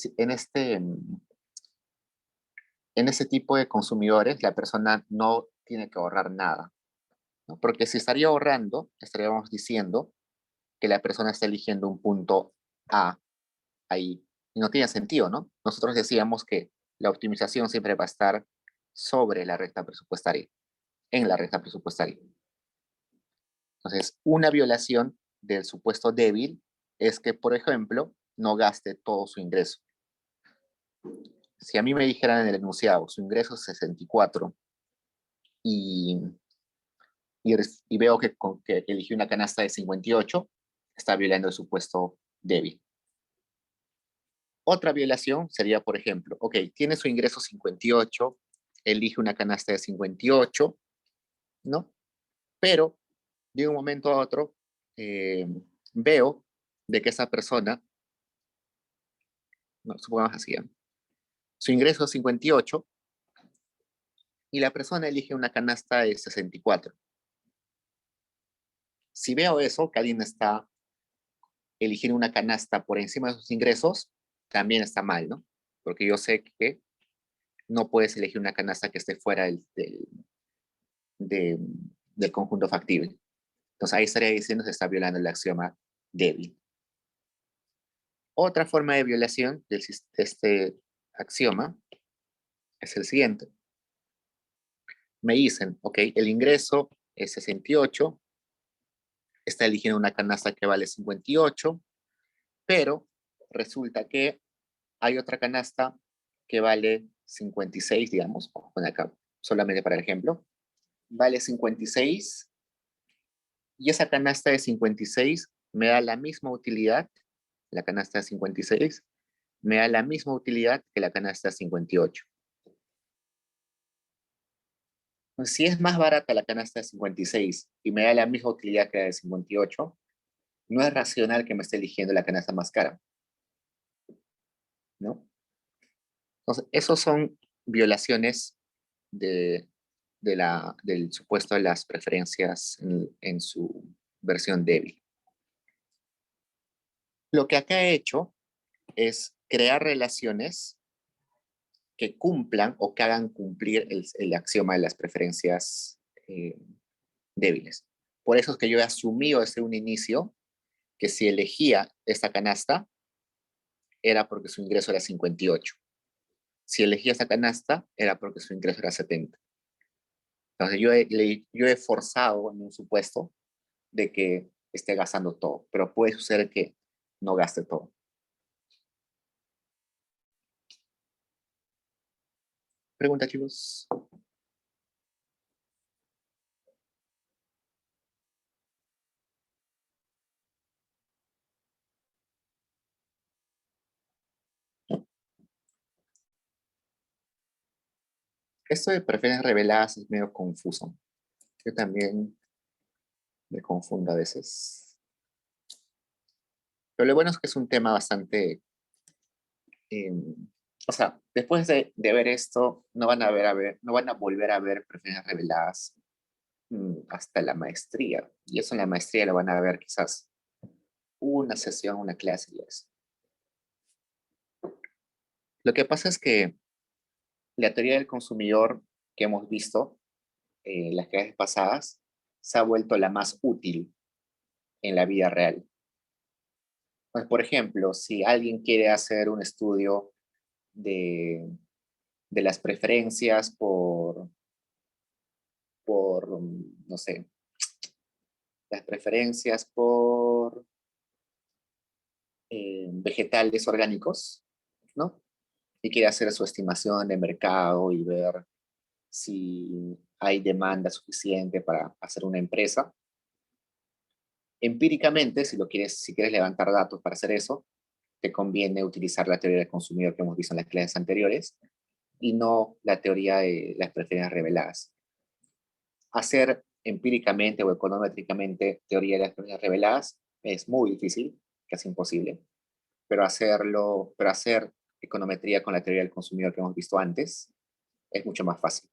tipo de consumidores, la persona no tiene que ahorrar nada, ¿no? Porque si estaría ahorrando, estaríamos diciendo que la persona está eligiendo un punto A ahí. Y no tiene sentido, ¿no? Nosotros decíamos que la optimización siempre va a estar sobre la recta presupuestaria, en la recta presupuestaria. Entonces, una violación del supuesto débil es que, por ejemplo, no gaste todo su ingreso. Si a mí me dijeran en el enunciado, su ingreso es 64 y, y veo que eligió una canasta de 58, está violando el supuesto débil. Otra violación sería, por ejemplo, ok, tiene su ingreso 58, elige una canasta de 58, ¿no? Pero de un momento a otro veo de que esa persona, no, supongamos así, ¿eh? Su ingreso es 58 y la persona elige una canasta de 64. Si veo eso, que alguien está eligiendo una canasta por encima de sus ingresos, también está mal, ¿no? Porque yo sé que no puedes elegir una canasta que esté fuera del conjunto factible. Entonces ahí estaría diciendo que se está violando el axioma débil. Otra forma de violación de este axioma es el siguiente. Me dicen, ok, el ingreso es 68, está eligiendo una canasta que vale 58, pero resulta que hay otra canasta que vale 56, digamos, vamos a poner acá solamente para el ejemplo, vale 56 y esa canasta de 56 me da la misma utilidad, la canasta de 56, me da la misma utilidad que la canasta de 58. Si es más barata la canasta de 56 y me da la misma utilidad que la de 58, no es racional que me esté eligiendo la canasta más cara, ¿no? Entonces, esos son violaciones de, del supuesto de las preferencias en su versión débil. Lo que acá he hecho es crear relaciones que cumplan o que hagan cumplir el axioma de las preferencias débiles. Por eso es que yo he asumido desde un inicio que si elegía esta canasta era porque su ingreso era 58. Si elegía esta canasta era porque su ingreso era 70. Entonces yo he forzado en un supuesto de que esté gastando todo, pero puede suceder que no gaste todo. Pregunta, chicos. Esto de preferencias reveladas es medio confuso. Yo también me confundo a veces. Pero lo bueno es que es un tema bastante... eh, o sea, después de ver esto, no van a volver a ver preferencias reveladas hasta la maestría. Y eso en la maestría lo van a ver quizás una sesión, una clase y eso. Lo que pasa es que la teoría del consumidor que hemos visto en las clases pasadas se ha vuelto la más útil en la vida real. Pues, por ejemplo, si alguien quiere hacer un estudio de, de las preferencias no sé, las preferencias por vegetales orgánicos, ¿no? Y quiere hacer su estimación de mercado y ver si hay demanda suficiente para hacer una empresa. Empíricamente, si quieres levantar datos para hacer eso, te conviene utilizar la teoría del consumidor que hemos visto en las clases anteriores y no la teoría de las preferencias reveladas. Hacer empíricamente o econométricamente teoría de las preferencias reveladas es muy difícil, casi imposible, pero hacer econometría con la teoría del consumidor que hemos visto antes es mucho más fácil.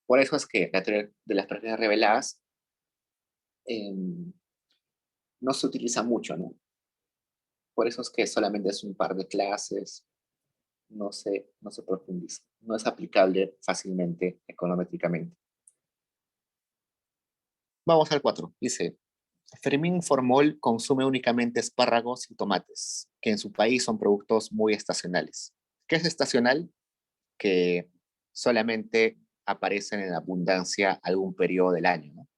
Por eso es que la teoría de las preferencias reveladas eh, no se utiliza mucho, ¿no? Por eso es que solamente es un par de clases, no se profundiza, no es aplicable fácilmente econométricamente. Vamos al 4. Dice, Fermín Formol consume únicamente espárragos y tomates, que en su país son productos muy estacionales. ¿Qué es estacional? Que solamente aparecen en abundancia algún periodo del año, ¿no?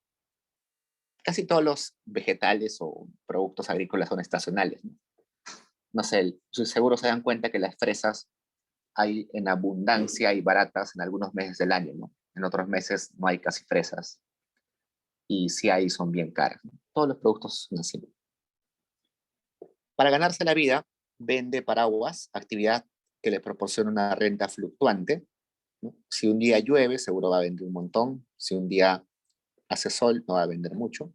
Casi todos los vegetales o productos agrícolas son estacionales, ¿no? No sé, seguro se dan cuenta que las fresas hay en abundancia y baratas en algunos meses del año, ¿no? En otros meses no hay casi fresas y si hay son bien caras, ¿no? Todos los productos son así. Para ganarse la vida, vende paraguas, actividad que le proporciona una renta fluctuante, ¿no? Si un día llueve, seguro va a vender un montón. Si un día hace sol, no va a vender mucho.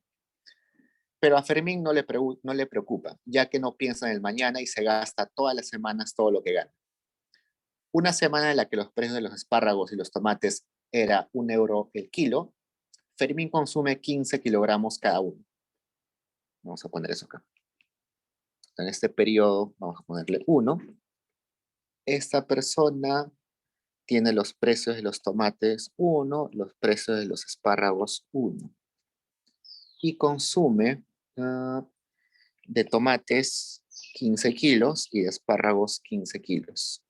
Pero a Fermín no le preocupa, ya que no piensa en el mañana y se gasta todas las semanas todo lo que gana. Una semana en la que los precios de los espárragos y los tomates era 1 euro el kilo, Fermín consume 15 kilogramos cada uno. Vamos a poner eso acá. En este periodo vamos a ponerle 1. Esta persona tiene los precios de los tomates 1, los precios de los espárragos 1. Y consume de tomates 15 kilos y de espárragos 15 kilos.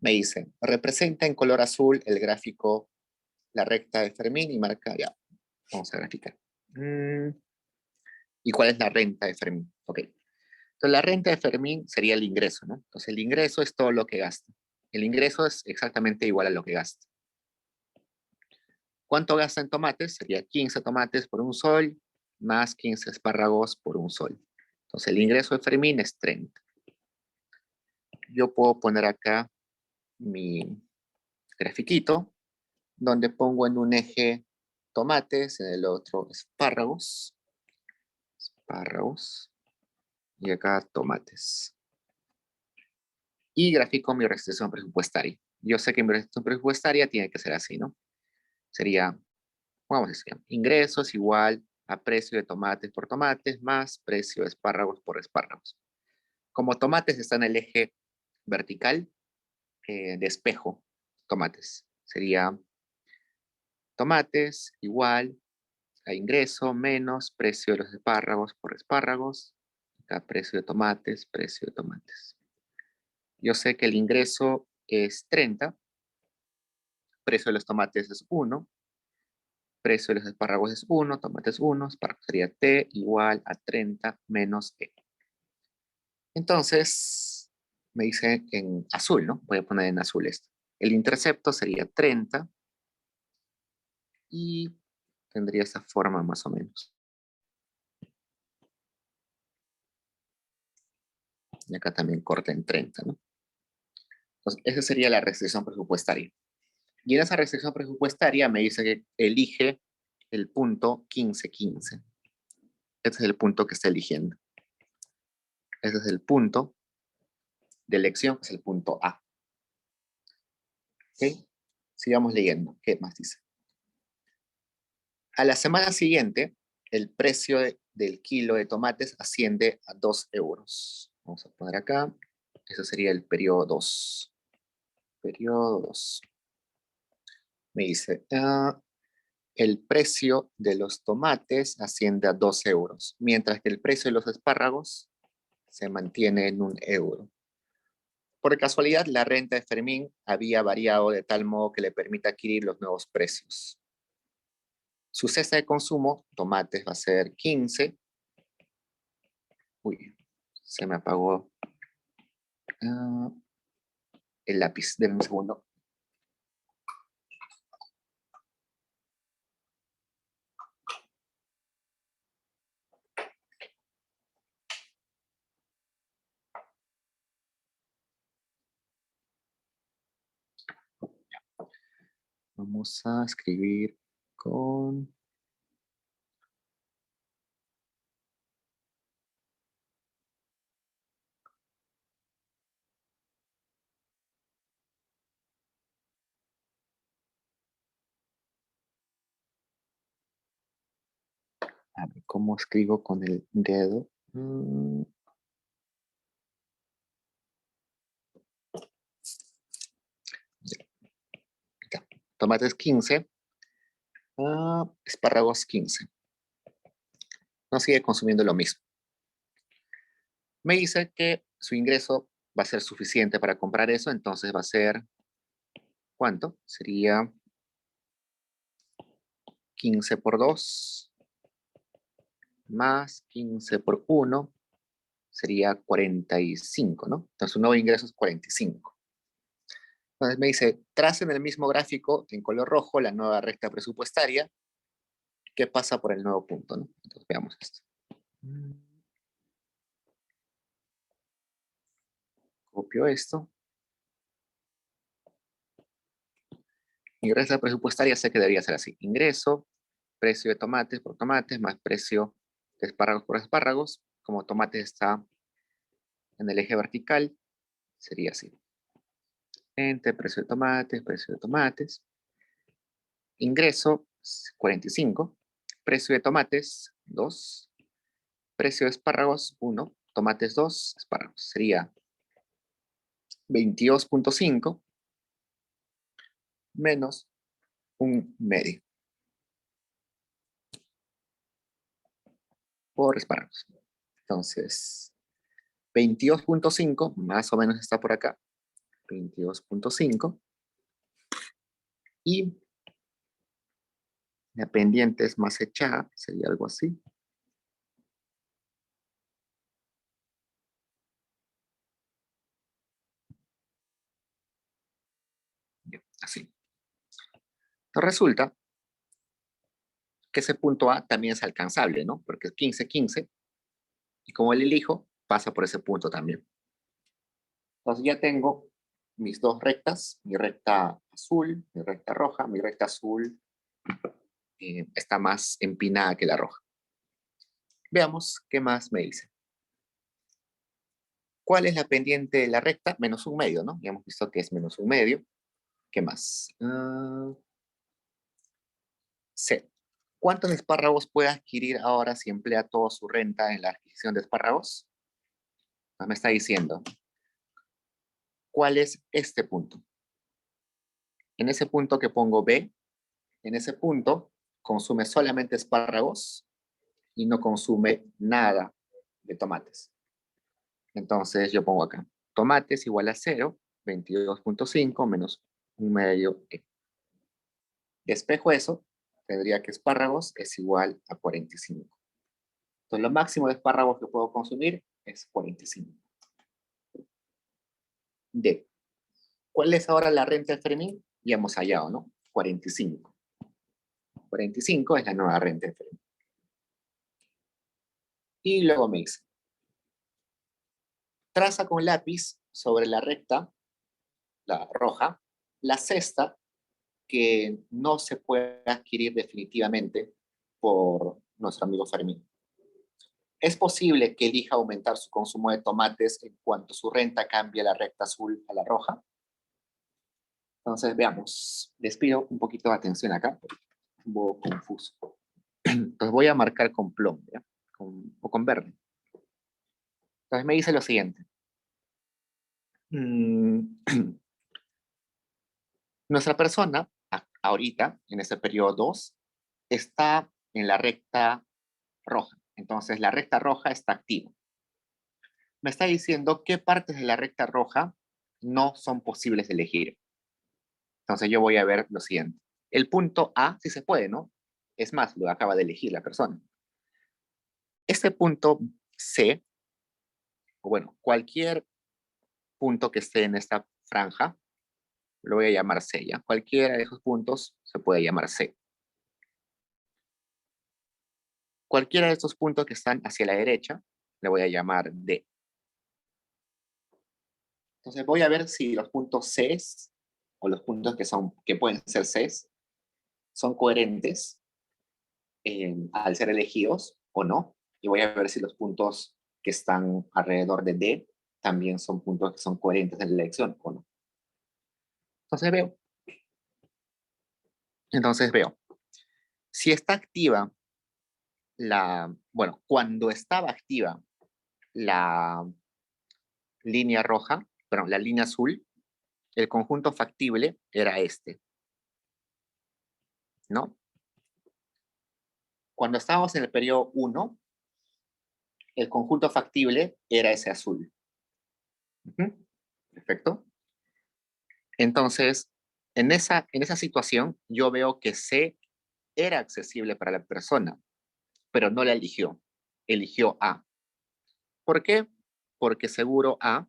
Me dice, representa en color azul el gráfico, la recta de Fermín y marca, ya, vamos a graficar. ¿Y cuál es la renta de Fermín? Ok. Entonces la renta de Fermín sería el ingreso, ¿no? Entonces el ingreso es todo lo que gasta. El ingreso es exactamente igual a lo que gasta. ¿Cuánto gasta en tomates? Sería 15 tomates por un sol, más 15 espárragos por un sol. Entonces el ingreso de Fermín es 30. Yo puedo poner acá mi grafiquito, donde pongo en un eje tomates, en el otro espárragos, y acá tomates. Y grafico mi restricción presupuestaria. Yo sé que mi restricción presupuestaria tiene que ser así, ¿no? Sería, vamos a decir, ingresos igual a precio de tomates por tomates más precio de espárragos por espárragos. Como tomates está en el eje vertical, de espejo, tomates. Sería tomates igual a ingreso menos precio de los espárragos por espárragos. Acá precio de tomates, precio de tomates. Yo sé que el ingreso es 30, precio de los tomates es 1, precio de los espárragos es 1, tomates 1, espárragos sería T igual a 30 menos E. Entonces, me dice en azul, ¿no? Voy a poner en azul esto. El intercepto sería 30 y tendría esa forma más o menos. Y acá también corta en 30, ¿no? Entonces, esa sería la restricción presupuestaria. Y en esa restricción presupuestaria me dice que elige el punto 15-15. Este es el punto que está eligiendo. Ese es el punto de elección, es el punto A. ¿Ok? Sigamos leyendo. ¿Qué más dice? A la semana siguiente, el precio del kilo de tomates asciende a 2 euros. Vamos a poner acá. Eso sería el periodo 2. Periodo 2. Me dice, el precio de los tomates asciende a 2 euros, mientras que el precio de los espárragos se mantiene en 1 euro. Por casualidad, la renta de Fermín había variado de tal modo que le permite adquirir los nuevos precios. Su cesta de consumo, tomates, va a ser 15. Uy, se me apagó el lápiz. Denme un segundo. Vamos a escribir con... A ver, ¿cómo escribo con el dedo? Ya. Tomates 15. Espárragos 15. No sigue consumiendo lo mismo. Me dice que su ingreso va a ser suficiente para comprar eso, entonces va a ser, ¿cuánto? Sería 15 por 2 más 15 por 1 sería 45, ¿no? Entonces su nuevo ingreso es 45. Entonces me dice, tracen el mismo gráfico en color rojo la nueva recta presupuestaria que pasa por el nuevo punto, ¿no? Entonces veamos esto. Copio esto. Mi recta presupuestaria sé que debería ser así. Ingreso, precio de tomates por tomates, más precio de espárragos por espárragos. Como tomates está en el eje vertical, sería así. Entre precio de tomates, precio de tomates. Ingreso, 45. Precio de tomates, 2. Precio de espárragos, 1. Tomates, 2. Espárragos. Sería 22.5 menos un medio por espárragos. Entonces, 22.5 más o menos está por acá. 22.5. Y la pendiente es más echada, sería algo así. Así. Entonces resulta que ese punto A también es alcanzable, ¿no? Porque es 15-15. Y como él elijo, pasa por ese punto también. Entonces ya tengo mis dos rectas, mi recta azul, mi recta roja. Mi recta azul está más empinada que la roja. Veamos qué más me dice. ¿Cuál es la pendiente de la recta? Menos un medio, ¿no? Ya hemos visto que es menos un medio. ¿Qué más? C. ¿Cuántos espárragos puede adquirir ahora si emplea toda su renta en la adquisición de espárragos? Me está diciendo ¿Cuál es este punto? En ese punto que pongo B, en ese punto consume solamente espárragos y no consume nada de tomates. Entonces yo pongo acá, tomates igual a 0, 22.5 menos un medio E. Despejo eso, tendría que espárragos es igual a 45. Entonces lo máximo de espárragos que puedo consumir es 45. D. ¿Cuál es ahora la renta de Fermi? Ya hemos hallado, ¿no? 45. 45 es la nueva renta de Fermi. Y luego me dice, traza con lápiz sobre la recta, la roja, la cesta que no se puede adquirir definitivamente por nuestro amigo Fermín. Es posible que elija aumentar su consumo de tomates en cuanto su renta cambie la recta azul a la roja. Entonces, veamos. Les pido un poquito de atención acá, porque es un poco confuso. Entonces voy a marcar con plomo, ¿ya? O con verde. Entonces me dice lo siguiente. Nuestra persona, ahorita, en este periodo 2, está en la recta roja. Entonces, la recta roja está activa. Me está diciendo qué partes de la recta roja no son posibles de elegir. Entonces, yo voy a ver lo siguiente. El punto A sí se puede, ¿no? Es más, lo acaba de elegir la persona. Este punto C, o bueno, cualquier punto que esté en esta franja, lo voy a llamar C, ¿ya? Cualquiera de esos puntos se puede llamar C. Cualquiera de estos puntos que están hacia la derecha, le voy a llamar D. Entonces voy a ver si los puntos C o los puntos que pueden ser C son coherentes al ser elegidos o no. Y voy a ver si los puntos que están alrededor de D también son puntos que son coherentes en la elección o no. Entonces veo, si está activa bueno, cuando estaba activa la línea roja, perdón, la línea azul, el conjunto factible era este, ¿no? Cuando estábamos en el periodo 1, el conjunto factible era ese azul. Perfecto. Entonces, en esa situación, yo veo que C era accesible para la persona, pero no la eligió. Eligió A. ¿Por qué? Porque seguro A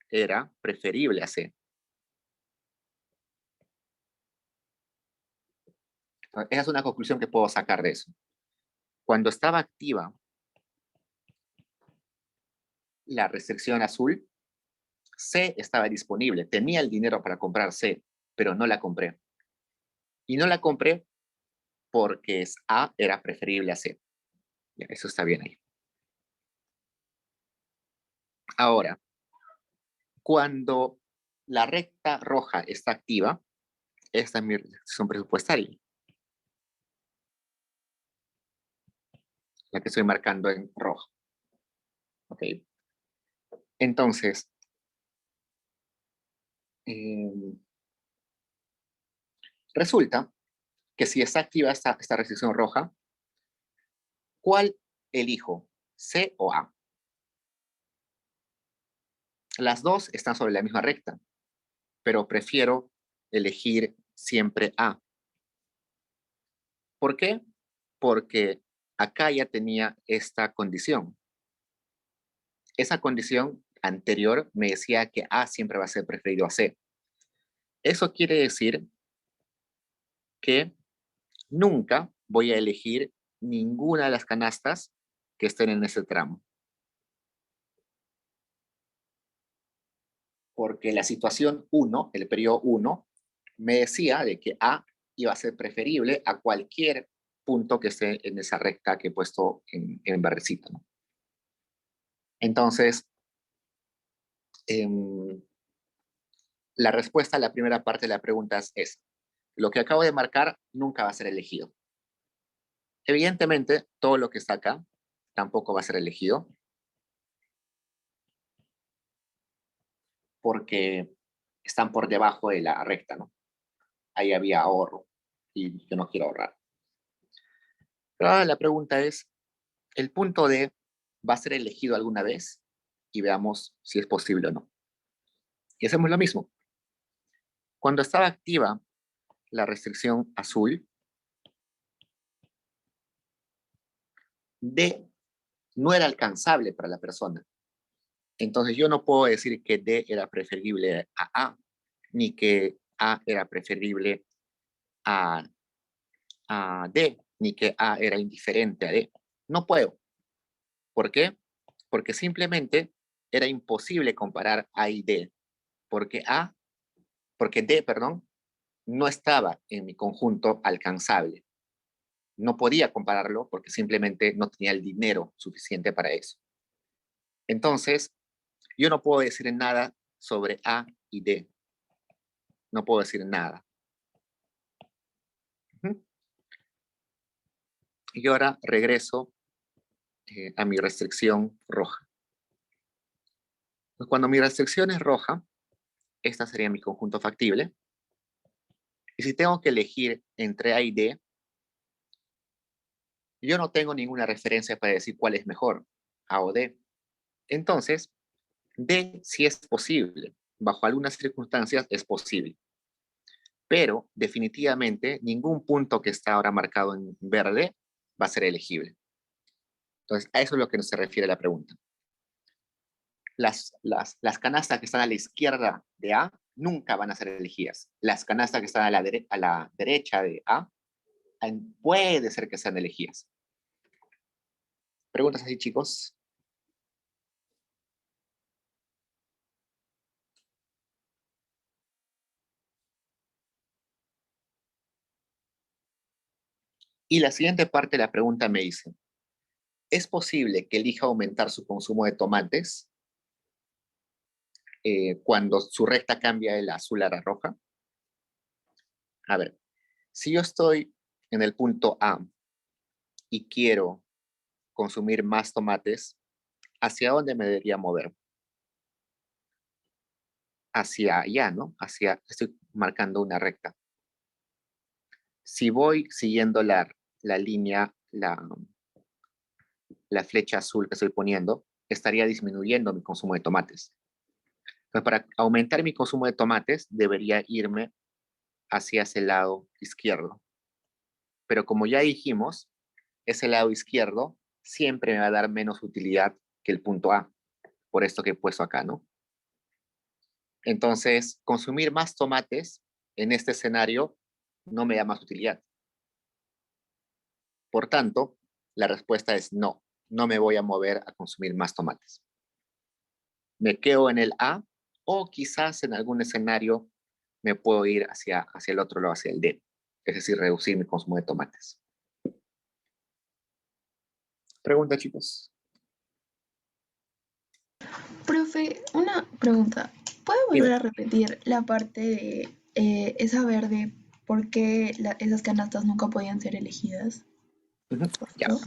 era preferible a C. Esa es una conclusión que puedo sacar de eso. Cuando estaba activa la restricción azul, C estaba disponible. Tenía el dinero para comprar C, pero no la compré. Y no la compré porque A era preferible a C. Ya, eso está bien ahí. Ahora, cuando la recta roja está activa, esta es mi restricción presupuestaria, la que estoy marcando en rojo. ¿Ok? Entonces, resulta que si está activa esta restricción roja, ¿cuál elijo? ¿C o A? Las dos están sobre la misma recta, pero prefiero elegir siempre A. ¿Por qué? Porque acá ya tenía esta condición. Esa condición anterior me decía que A siempre va a ser preferido a C. Eso quiere decir que nunca voy a elegir ninguna de las canastas que estén en ese tramo. Porque la situación 1, el periodo 1, me decía de que A iba a ser preferible a cualquier punto que esté en esa recta que he puesto en verdecito, ¿no? Entonces, la respuesta a la primera parte de la pregunta es, lo que acabo de marcar nunca va a ser elegido. Evidentemente, todo lo que está acá tampoco va a ser elegido, porque están por debajo de la recta, ¿no? Ahí había ahorro y yo no quiero ahorrar. Pero ahora la pregunta es, ¿el punto D va a ser elegido alguna vez? Y veamos si es posible o no. Y hacemos lo mismo. Cuando estaba activa la restricción azul, D no era alcanzable para la persona. Entonces yo no puedo decir que D era preferible a, ni que A era preferible a, D, ni que A era indiferente a D. No puedo. ¿Por qué? Porque simplemente era imposible comparar A y D, porque D, perdón, no estaba en mi conjunto alcanzable. No podía compararlo porque simplemente no tenía el dinero suficiente para eso. Entonces, yo no puedo decir nada sobre A y D. No puedo decir nada. Y ahora regreso a mi restricción roja. Pues cuando mi restricción es roja, esta sería mi conjunto factible. Y si tengo que elegir entre A y D, yo no tengo ninguna referencia para decir cuál es mejor, A o D. Entonces, D sí es posible. Bajo algunas circunstancias es posible. Pero definitivamente ningún punto que está ahora marcado en verde va a ser elegible. Entonces, a eso es lo que se refiere la pregunta. Las canastas que están a la izquierda de A nunca van a ser elegidas. Las canastas que están a la derecha de A puede ser que sean elegidas. ¿Preguntas así, chicos? Y la siguiente parte de la pregunta me dice, ¿es posible que elija aumentar su consumo de tomates cuando su recta cambia de la azul a la roja? A ver, si yo estoy en el punto A y quiero consumir más tomates, ¿hacia dónde me debería mover? Hacia allá, ¿no? Estoy marcando una recta. Si voy siguiendo la línea, la flecha azul que estoy poniendo, estaría disminuyendo mi consumo de tomates. Entonces, para aumentar mi consumo de tomates, debería irme hacia ese lado izquierdo. Pero como ya dijimos, ese lado izquierdo siempre me va a dar menos utilidad que el punto A, por esto que he puesto acá, ¿no? Entonces, consumir más tomates en este escenario no me da más utilidad. Por tanto, la respuesta es no, no me voy a mover a consumir más tomates. Me quedo en el A o quizás en algún escenario me puedo ir hacia el otro lado, hacia el D, es decir, reducir mi consumo de tomates. Pregunta, chicos. Profe, una pregunta. ¿Puede volver Dime. a repetir la parte de esa verde? ¿Por qué esas canastas nunca podían ser elegidas? Por Ya. favor.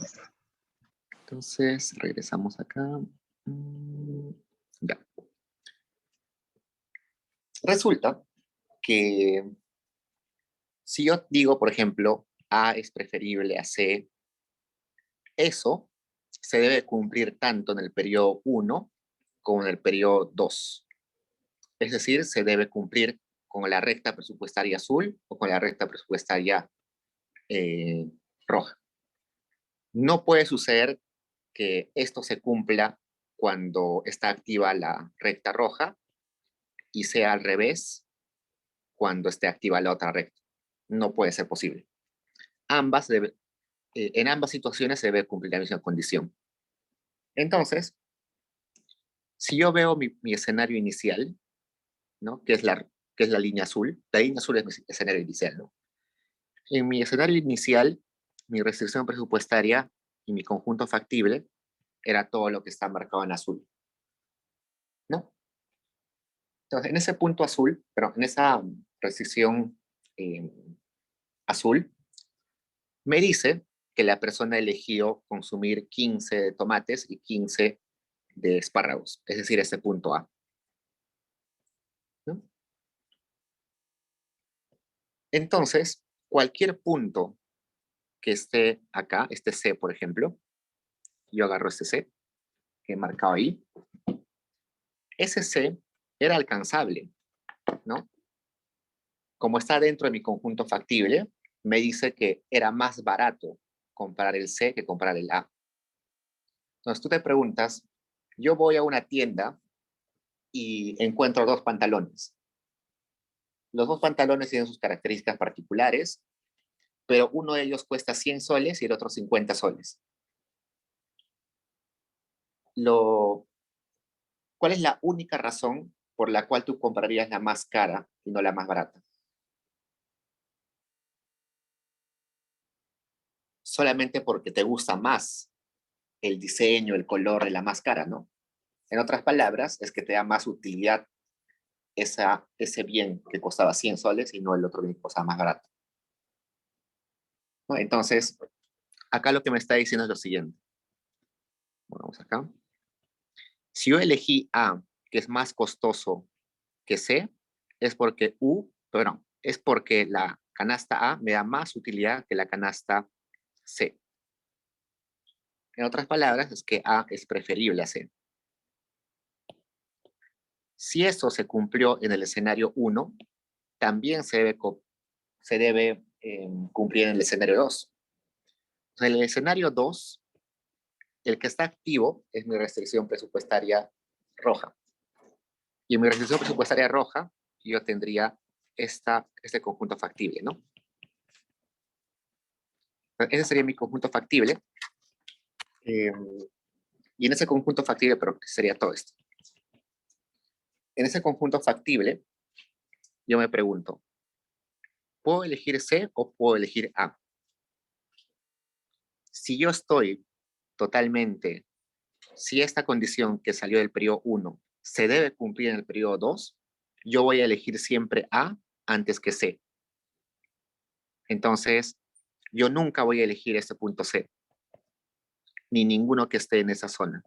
Entonces, regresamos acá. Ya. Resulta que si yo digo, por ejemplo, A es preferible a C, eso se debe cumplir tanto en el periodo 1 como en el periodo 2. Es decir, se debe cumplir con la recta presupuestaria azul o con la recta presupuestaria roja. No puede suceder que esto se cumpla cuando está activa la recta roja y sea al revés cuando esté activa la otra recta. No puede ser posible. En ambas situaciones se debe cumplir la misma condición. Entonces, si yo veo mi escenario inicial, ¿no? que es la línea azul es mi escenario inicial. ¿no? En mi escenario inicial, mi restricción presupuestaria y mi conjunto factible era todo lo que está marcado en azul. ¿no? Entonces, en ese punto azul, pero en esa restricción eh, azul, me dice que la persona eligió consumir 15 de tomates y 15 de espárragos, es decir, ese punto A. ¿no? Entonces, cualquier punto que esté acá, este C, por ejemplo, yo agarro este C que he marcado ahí, ese C era alcanzable, ¿no? Como está dentro de mi conjunto factible, me dice que era más barato comprar el C que comprar el A. Entonces tú te preguntas, yo voy a una tienda y encuentro dos pantalones. Los dos pantalones tienen sus características particulares, pero uno de ellos cuesta 100 soles y el otro 50 soles. ¿Cuál es la única razón por la cual tú comprarías la más cara y no la más barata? Solamente porque te gusta más el diseño, el color de la más cara, ¿no? En otras palabras, es que te da más utilidad ese bien que costaba 100 soles y no el otro bien que costaba más barato, ¿no? Entonces, acá lo que me está diciendo es lo siguiente. Bueno, vamos acá. Si yo elegí A, que es más costoso que C, es porque la canasta A me da más utilidad que la canasta C. En otras palabras, es que A es preferible a C. Si eso se cumplió en el escenario 1, también se debe cumplir en el escenario 2. En el escenario 2, el que está activo es mi restricción presupuestaria roja. Y en mi restricción presupuestaria roja, yo tendría este conjunto factible, ¿no? Ese sería mi conjunto factible. Y en ese conjunto factible, pero sería todo esto. En ese conjunto factible, yo me pregunto, ¿puedo elegir C o puedo elegir A? Si yo estoy totalmente, si esta condición que salió del periodo 1 se debe cumplir en el periodo 2, yo voy a elegir siempre A antes que C. Entonces, yo nunca voy a elegir este punto C, ni ninguno que esté en esa zona.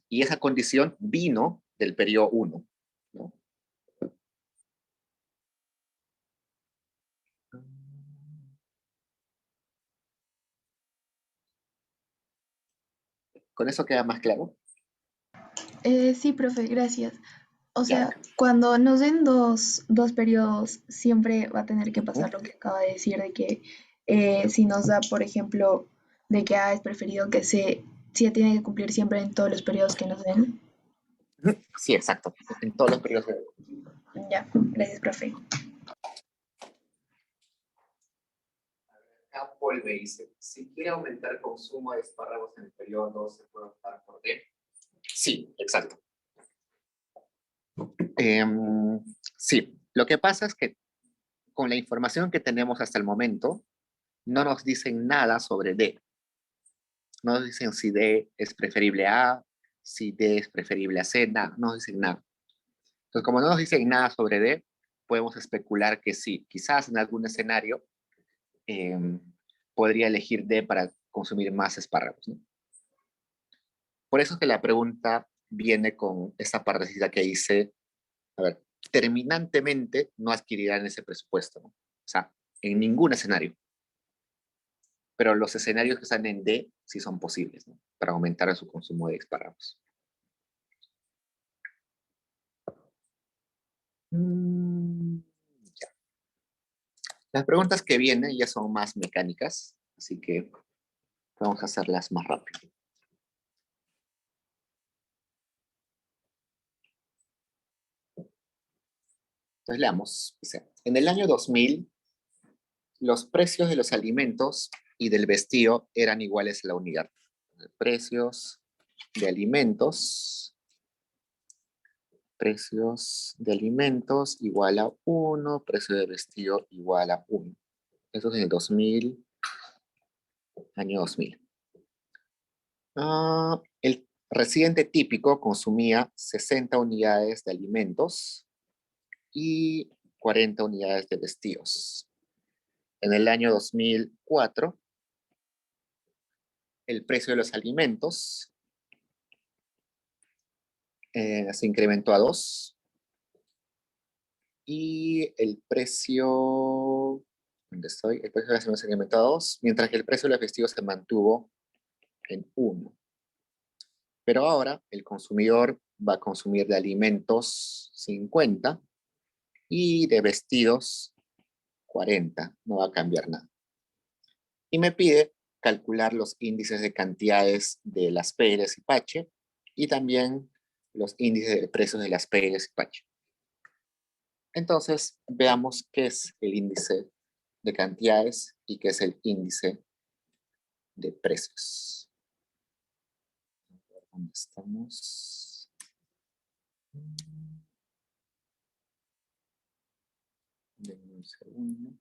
Y esa condición vino del periodo 1, ¿no? ¿Con eso queda más claro? Sí, profe, gracias. O Ya. sea, cuando nos den dos periodos, siempre va a tener que pasar lo que acaba de decir, de que si nos da, por ejemplo, de que A es preferido que C, sí tiene que cumplir siempre en todos los periodos que nos den. Sí, exacto. En todos los periodos. Ya, gracias, profe. Paul me dice, si quiere aumentar el consumo de espárragos en el periodo 2, ¿se puede optar por D? Sí, exacto. Sí, lo que pasa es que con la información que tenemos hasta el momento, no nos dicen nada sobre D. No nos dicen si D es preferible a A, si D es preferible a C, nada, no nos dicen nada. Entonces, como no nos dicen nada sobre D, podemos especular que sí, quizás en algún escenario eh, podría elegir D para consumir más espárragos, ¿no? Por eso es que la pregunta viene con esta partecita que dice, a ver, terminantemente no adquirirán ese presupuesto, ¿no? O sea, en ningún escenario. Pero los escenarios que están en D sí son posibles, ¿no? Para aumentar su consumo de espárragos. Ya. Las preguntas que vienen ya son más mecánicas, así que vamos a hacerlas más rápido. Entonces leamos. Dice, en el año 2000, los precios de los alimentos y del vestido eran iguales a la unidad. Precios de alimentos igual a 1, precio de vestido igual a 1. Eso es en el 2000, año 2000. El residente típico consumía 60 unidades de alimentos y 40 unidades de vestidos. En el año 2004, el precio de los alimentos se incrementó a 2 Y el precio, ¿dónde estoy? El precio de las semana incrementó a 2, mientras que el precio de los vestidos se mantuvo en 1. Pero ahora el consumidor va a consumir de alimentos 50 y de vestidos 40. No va a cambiar nada. Y me pide calcular los índices de cantidades de las PLs y Pache y también los índices de precios de las PLs y Pache. Entonces, veamos qué es el índice de cantidades y qué es el índice de precios. ¿Dónde estamos? Denme un segundo.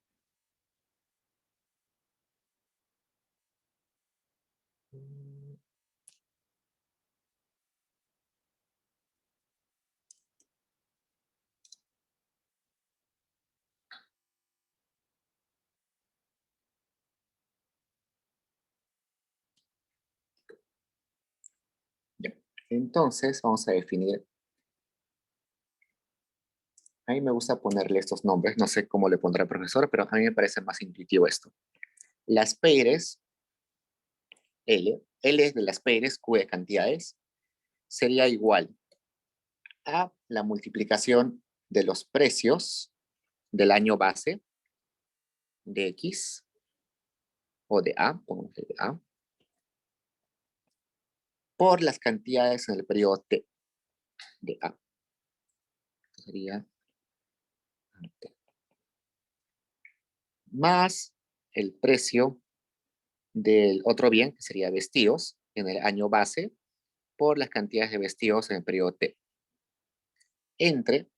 Ya. Entonces, vamos a definir. A mí me gusta ponerle estos nombres, no sé cómo le pondrá el profesor, pero a mí me parece más intuitivo esto. Las PERES, L es de las PERES, Q de cantidades, sería igual a la multiplicación de los precios del año base de X o de A, pongámosle de A, por las cantidades en el periodo T de A. Sería T. Más el precio del otro bien, que sería vestidos, en el año base, por las cantidades de vestidos en el periodo T. Entre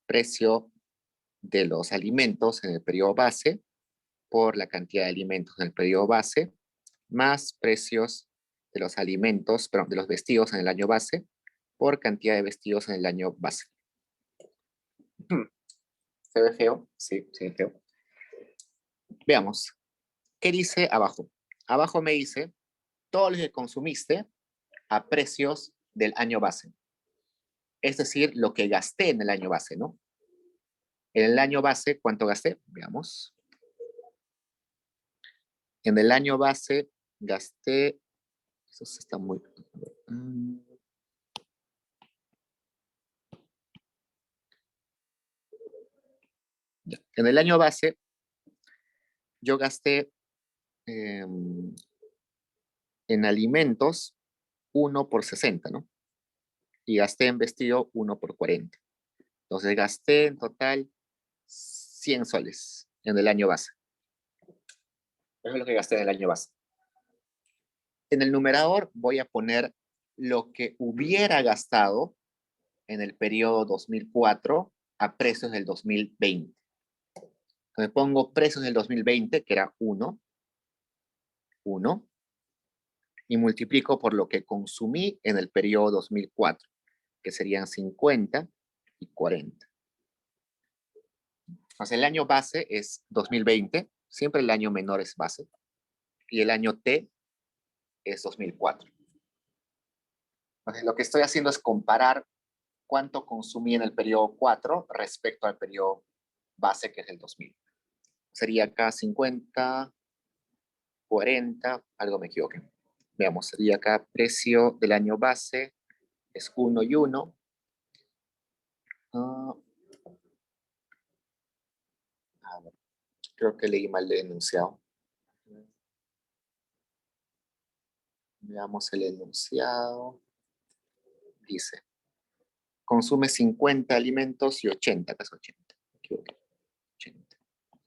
precio de los alimentos en el periodo base, por la cantidad de alimentos en el periodo base, más precios de los alimentos, perdón, de los vestidos en el año base, por cantidad de vestidos en el año base. ¿Se ve feo? Sí, se ve feo. Veamos. ¿Qué dice abajo? Abajo me dice todo lo que consumiste a precios del año base. Es decir, lo que gasté en el año base, ¿no? En el año base, ¿cuánto gasté? Veamos. En el año base gasté, eso está muy... Ya. En el año base, yo gasté en alimentos 1 por 60, ¿no? Y gasté en vestido 1 por 40. Entonces gasté en total 100 soles en el año base. Eso es lo que gasté en el año base. En el numerador voy a poner lo que hubiera gastado en el periodo 2004 a precios del 2020. Entonces pongo precios del 2020, que era 1, y multiplico por lo que consumí en el periodo 2004, que serían 50 y 40. Entonces el año base es 2020, siempre el año menor es base, y el año T es 2004. Entonces lo que estoy haciendo es comparar cuánto consumí en el periodo 4 respecto al periodo base, que es el 2000. Sería acá 50, 40, algo me equivoqué. Veamos, sería acá precio del año base es 1 y 1. Creo que leí mal el enunciado. Veamos el enunciado. Dice, consume 50 alimentos y 80, acá es 80. Me equivoqué. 80.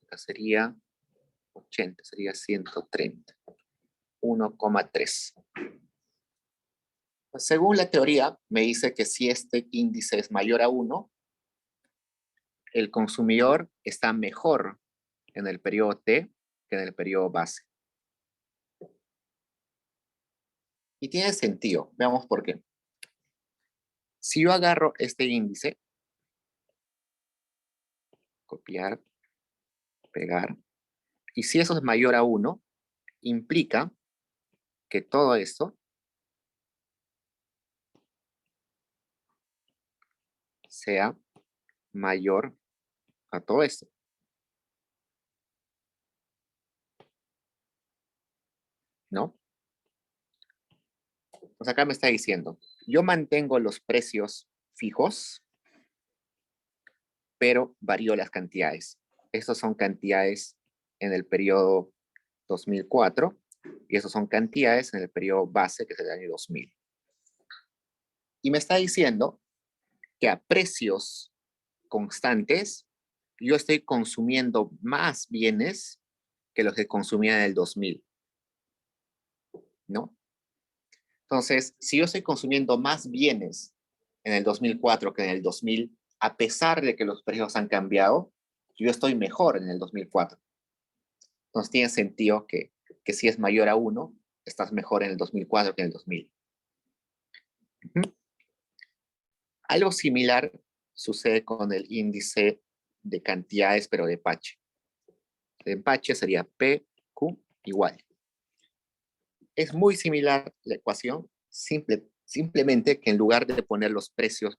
Acá sería 80, sería 130. 1,3. Según la teoría, me dice que si este índice es mayor a 1, el consumidor está mejor en el periodo T que en el periodo base. Y tiene sentido. Veamos por qué. Si yo agarro este índice, copiar, pegar, y si eso es mayor a 1, implica que todo esto sea mayor a todo esto. ¿No? Pues acá me está diciendo, yo mantengo los precios fijos, pero varío las cantidades. Estas son cantidades en el periodo 2004 y estas son cantidades en el periodo base, que es el año 2000. Y me está diciendo que a precios constantes yo estoy consumiendo más bienes que los que consumía en el 2000, ¿no? Entonces, si yo estoy consumiendo más bienes en el 2004 que en el 2000, a pesar de que los precios han cambiado, yo estoy mejor en el 2004. Entonces, tiene sentido que si es mayor a 1, estás mejor en el 2004 que en el 2000. Algo similar sucede con el índice de cantidades, pero de Pache. De Pache sería PQ igual. Es muy similar la ecuación, simplemente que en lugar de poner los precios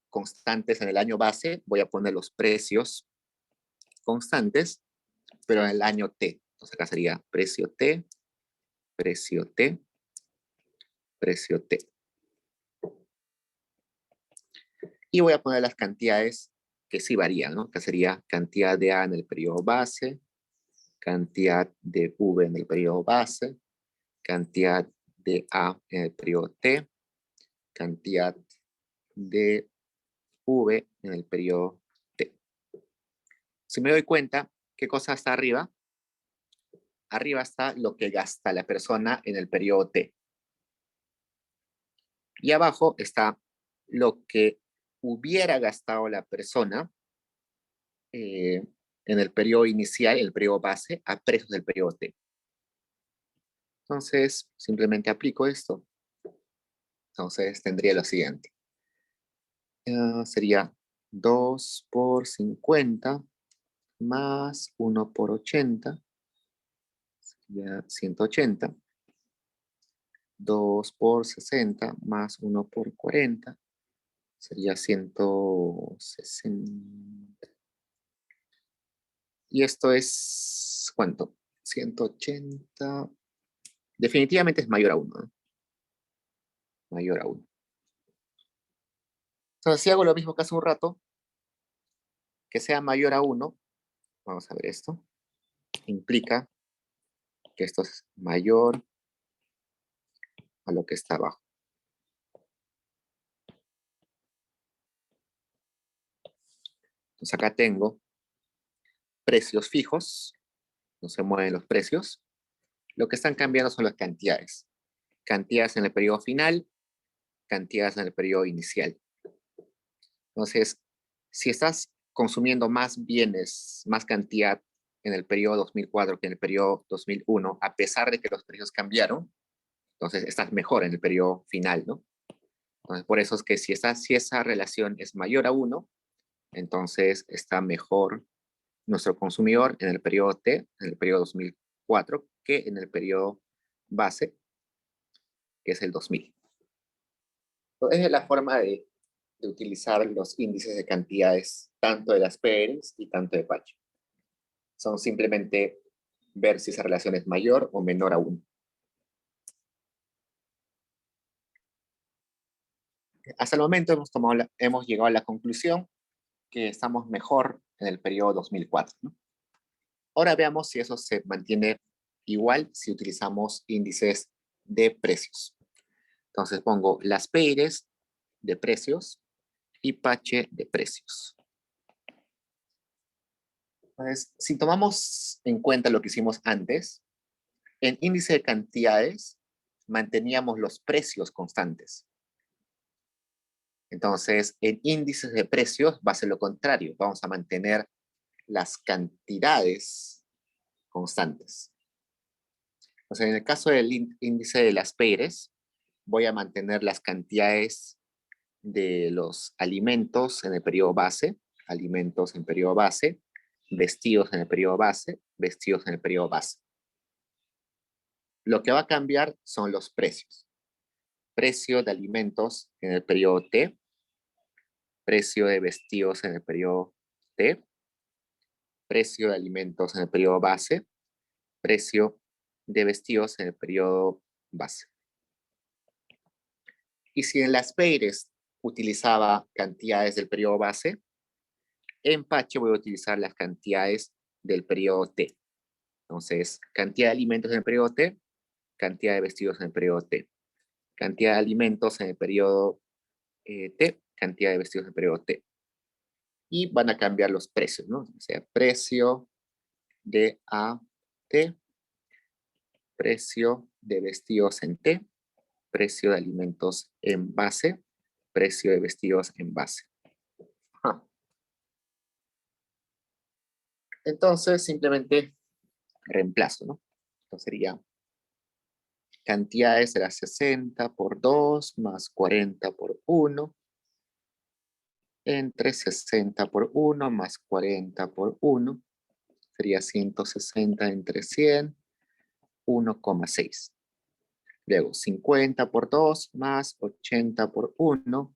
constantes en el año base, voy a poner los precios constantes, pero en el año T. Entonces acá sería precio T, precio T, precio T. Y voy a poner las cantidades que sí varían, ¿no? Que sería cantidad de A en el periodo base, cantidad de V en el periodo base, cantidad de A en el periodo T, cantidad de V en el periodo T. Si me doy cuenta, ¿qué cosa está arriba? Arriba está lo que gasta la persona en el periodo T. Y abajo está lo que hubiera gastado la persona en el periodo inicial, el periodo base, a precios del periodo T. Entonces, simplemente aplico esto. Entonces, tendría lo siguiente. Sería 2 por 50 más 1 por 80. Sería 180. 2 por 60 más 1 por 40. Sería 160. Y esto es, ¿cuánto? 180. Definitivamente es mayor a 1, ¿no? Mayor a 1. Entonces, si hago lo mismo que hace un rato, que sea mayor a 1, vamos a ver esto, implica que esto es mayor a lo que está abajo. Entonces acá tengo precios fijos, no se mueven los precios. Lo que están cambiando son las cantidades. Cantidades en el periodo final, cantidades en el periodo inicial. Entonces, si estás consumiendo más bienes, más cantidad en el periodo 2004 que en el periodo 2001, a pesar de que los precios cambiaron, entonces estás mejor en el periodo final, ¿no? Entonces, por eso es que si esa relación es mayor a 1, entonces está mejor nuestro consumidor en el periodo T, en el periodo 2004, que en el periodo base, que es el 2000. Entonces, es la forma de utilizar los índices de cantidades, tanto de las PRs y tanto de Pache. Son simplemente ver si esa relación es mayor o menor a 1. Hasta el momento hemos llegado a la conclusión que estamos mejor en el periodo 2004, ¿no? Ahora veamos si eso se mantiene igual si utilizamos índices de precios. Entonces pongo las PRs de precios y Pache de precios. Entonces, si tomamos en cuenta lo que hicimos antes, en índice de cantidades manteníamos los precios constantes. Entonces, en índices de precios va a ser lo contrario. Vamos a mantener las cantidades constantes. Entonces, en el caso del índice de las PERES, voy a mantener las cantidades de los alimentos en el periodo base, alimentos en periodo base, vestidos en el periodo base, vestidos en el periodo base. Lo que va a cambiar son los precios. Precio de alimentos en el periodo T, precio de vestidos en el periodo T precio de alimentos en el periodo base, precio de vestidos en el periodo base. Y si en las Peires utilizaba cantidades del periodo base, en Pache voy a utilizar las cantidades del periodo T. Entonces, cantidad de alimentos en el periodo T, cantidad de vestidos en el periodo T. Cantidad de alimentos en el periodo T, cantidad de vestidos en el periodo T. Y van a cambiar los precios, ¿no? O sea, precio de A, T, precio de vestidos en T, precio de alimentos en base, precio de vestidos en base. Entonces, simplemente reemplazo, ¿no? Entonces sería cantidades será 60 por 2 más 40 por 1 entre 60 por 1 más 40 por 1 sería 160 entre 100, 1,6. Luego 50 por 2 más 80 por 1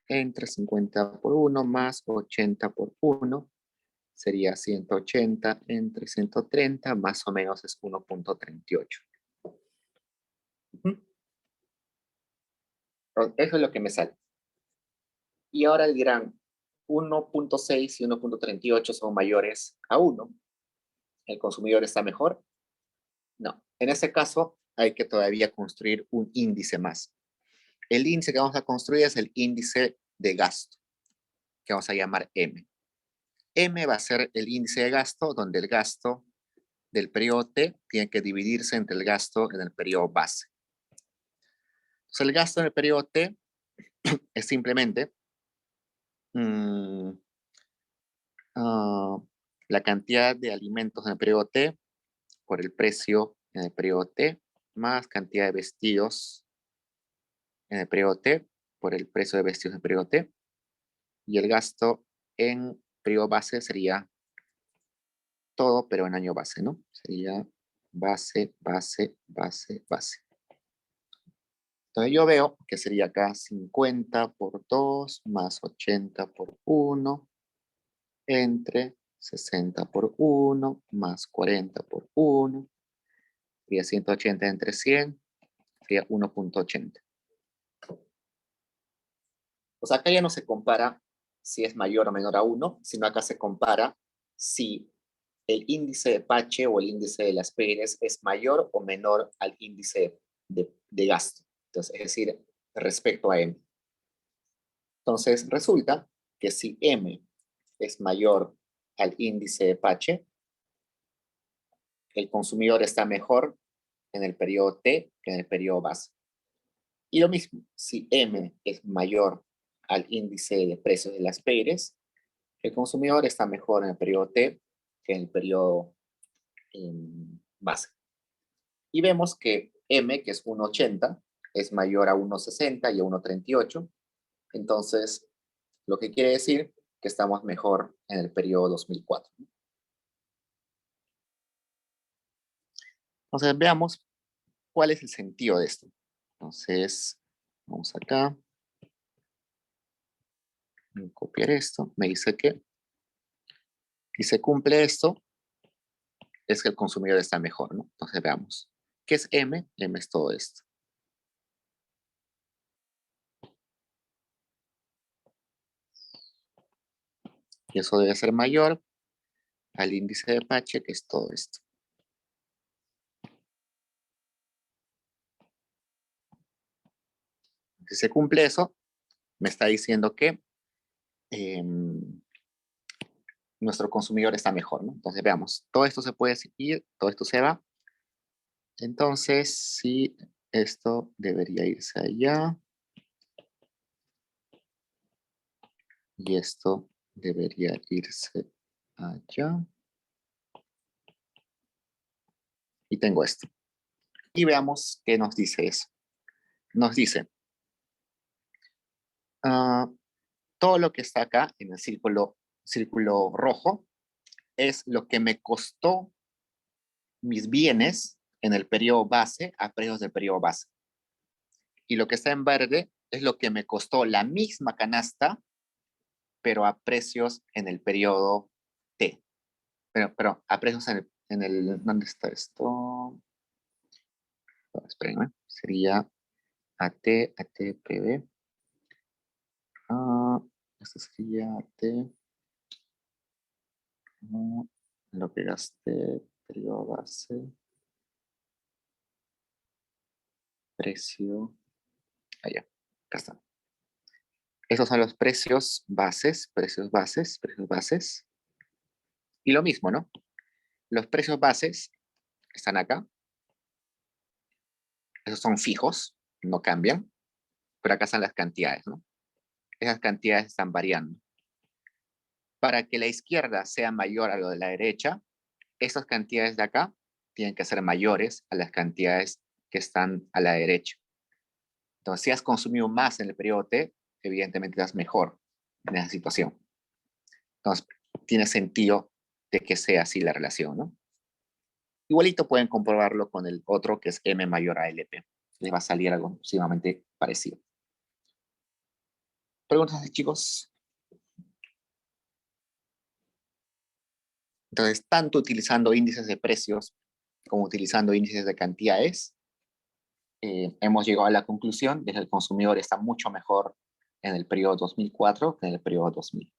entre 50 por 1 más 80 por 1 sería 180 entre 130, más o menos es 1,38. Eso es lo que me sale. Y ahora dirán, 1,6 y 1,38 son mayores a 1. ¿El consumidor está mejor? No. En ese caso, hay que todavía construir un índice más. El índice que vamos a construir es el índice de gasto, que vamos a llamar M. M va a ser el índice de gasto, donde el gasto del periodo T tiene que dividirse entre el gasto en el periodo base. Entonces, el gasto en el periodo T es simplemente la cantidad de alimentos en el periodo T por el precio en el periodo T, más cantidad de vestidos en el periodo T por el precio de vestidos en el periodo T. Y el gasto en periodo base sería todo, pero en año base, ¿no? Sería base, base, base, base. Entonces yo veo que sería acá 50 por 2 más 80 por 1 entre 60 por 1 más 40 por 1. Sería 180 entre 100, sería 1,80. Pues acá ya no se compara si es mayor o menor a 1, sino acá se compara si el índice de Pache o el índice de las Peires es mayor o menor al índice de gasto. Entonces, es decir, respecto a M. Entonces, resulta que si M es mayor al índice de Pache, el consumidor está mejor en el periodo T que en el periodo base. Y lo mismo, si M es mayor al índice de precios de las Peires, el consumidor está mejor en el periodo T que en el periodo base. Y vemos que M, que es 1,80, es mayor a 1,60 y a 1,38. Entonces, lo que quiere decir que estamos mejor en el periodo 2004. Entonces, veamos cuál es el sentido de esto. Entonces, vamos acá. Voy a copiar esto. Me dice que si se cumple esto, es que el consumidor está mejor, ¿no? Entonces, veamos. ¿Qué es M? M es todo esto. Y eso debe ser mayor al índice de Pache, que es todo esto. Si se cumple eso, me está diciendo que nuestro consumidor está mejor, ¿no? Entonces, veamos, todo esto se puede seguir, todo esto se va. Entonces, sí, esto debería irse allá. Y esto debería irse allá. Y tengo esto. Y veamos qué nos dice eso. Nos dice, todo lo que está acá en el círculo rojo es lo que me costó mis bienes en el periodo base a precios del periodo base. Y lo que está en verde es lo que me costó la misma canasta, pero a precios en el periodo T. pero a precios ¿dónde está esto? Oh, espérenme, sería ATPB. Esto sería lo que gasté, periodo base, precio, allá, acá está. Esos son los precios bases, precios bases, precios bases. Y lo mismo, ¿no? Los precios bases están acá. Esos son fijos, no cambian. Pero acá están las cantidades, ¿no? Esas cantidades están variando. Para que la izquierda sea mayor a lo de la derecha, esas cantidades de acá tienen que ser mayores a las cantidades que están a la derecha. Entonces, si has consumido más en el periodo T, evidentemente estás mejor en esa situación. Entonces, tiene sentido de que sea así la relación, ¿no? Igualito pueden comprobarlo con el otro que es M mayor a LP. Les va a salir algo sumamente parecido. ¿Preguntas, chicos? Entonces, tanto utilizando índices de precios como utilizando índices de cantidades, hemos llegado a la conclusión de que el consumidor está mucho mejor en el periodo 2004 que en el periodo 2000.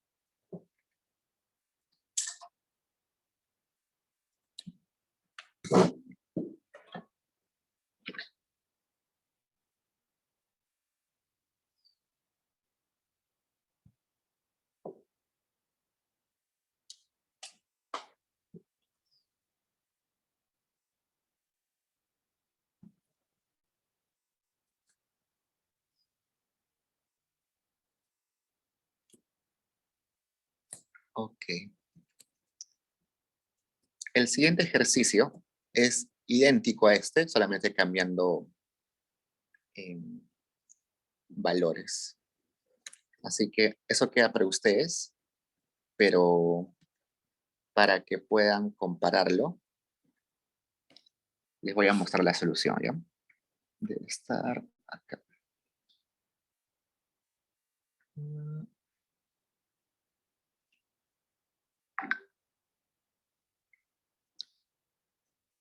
Ok. El siguiente ejercicio es idéntico a este, solamente cambiando valores. Así que eso queda para ustedes, pero para que puedan compararlo, les voy a mostrar la solución, ¿ya? Debe estar acá.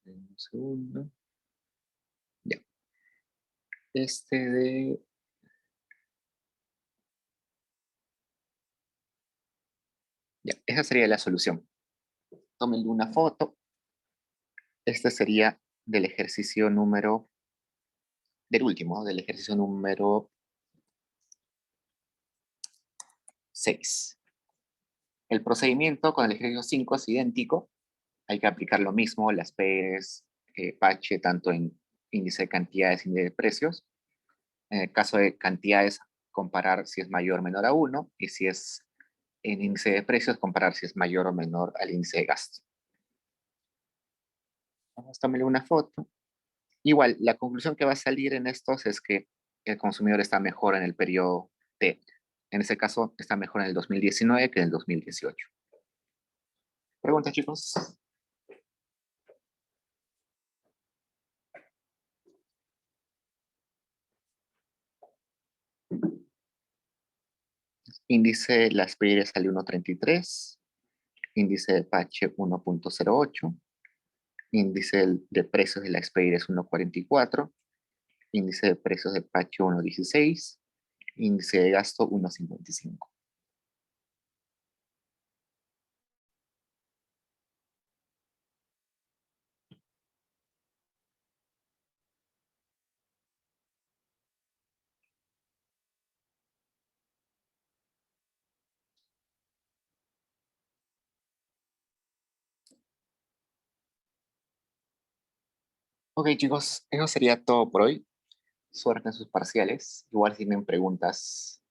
Un segundo. Ya. Ya, esa sería la solución. Tómenle una foto. Este sería del ejercicio del último, del ejercicio número 6. El procedimiento con el ejercicio 5 es idéntico. Hay que aplicar lo mismo, las P's, Pache, tanto en índice de cantidades y índice de precios. En el caso de cantidades, comparar si es mayor o menor a 1, y si es en índice de precios, comparar si es mayor o menor al índice de gasto. Vamos a tomarle una foto. Igual, la conclusión que va a salir en estos es que el consumidor está mejor en el periodo T. En este caso, está mejor en el 2019 que en el 2018. ¿Preguntas, chicos? Índice de las PIR sale 1.33, índice de Pache 1.08, índice de precios de la Expedir es 1.44, índice de precios de Pache 1.16, índice de gasto 1.55. Ok, chicos, eso sería todo por hoy. Suerte en sus parciales. Igual si tienen preguntas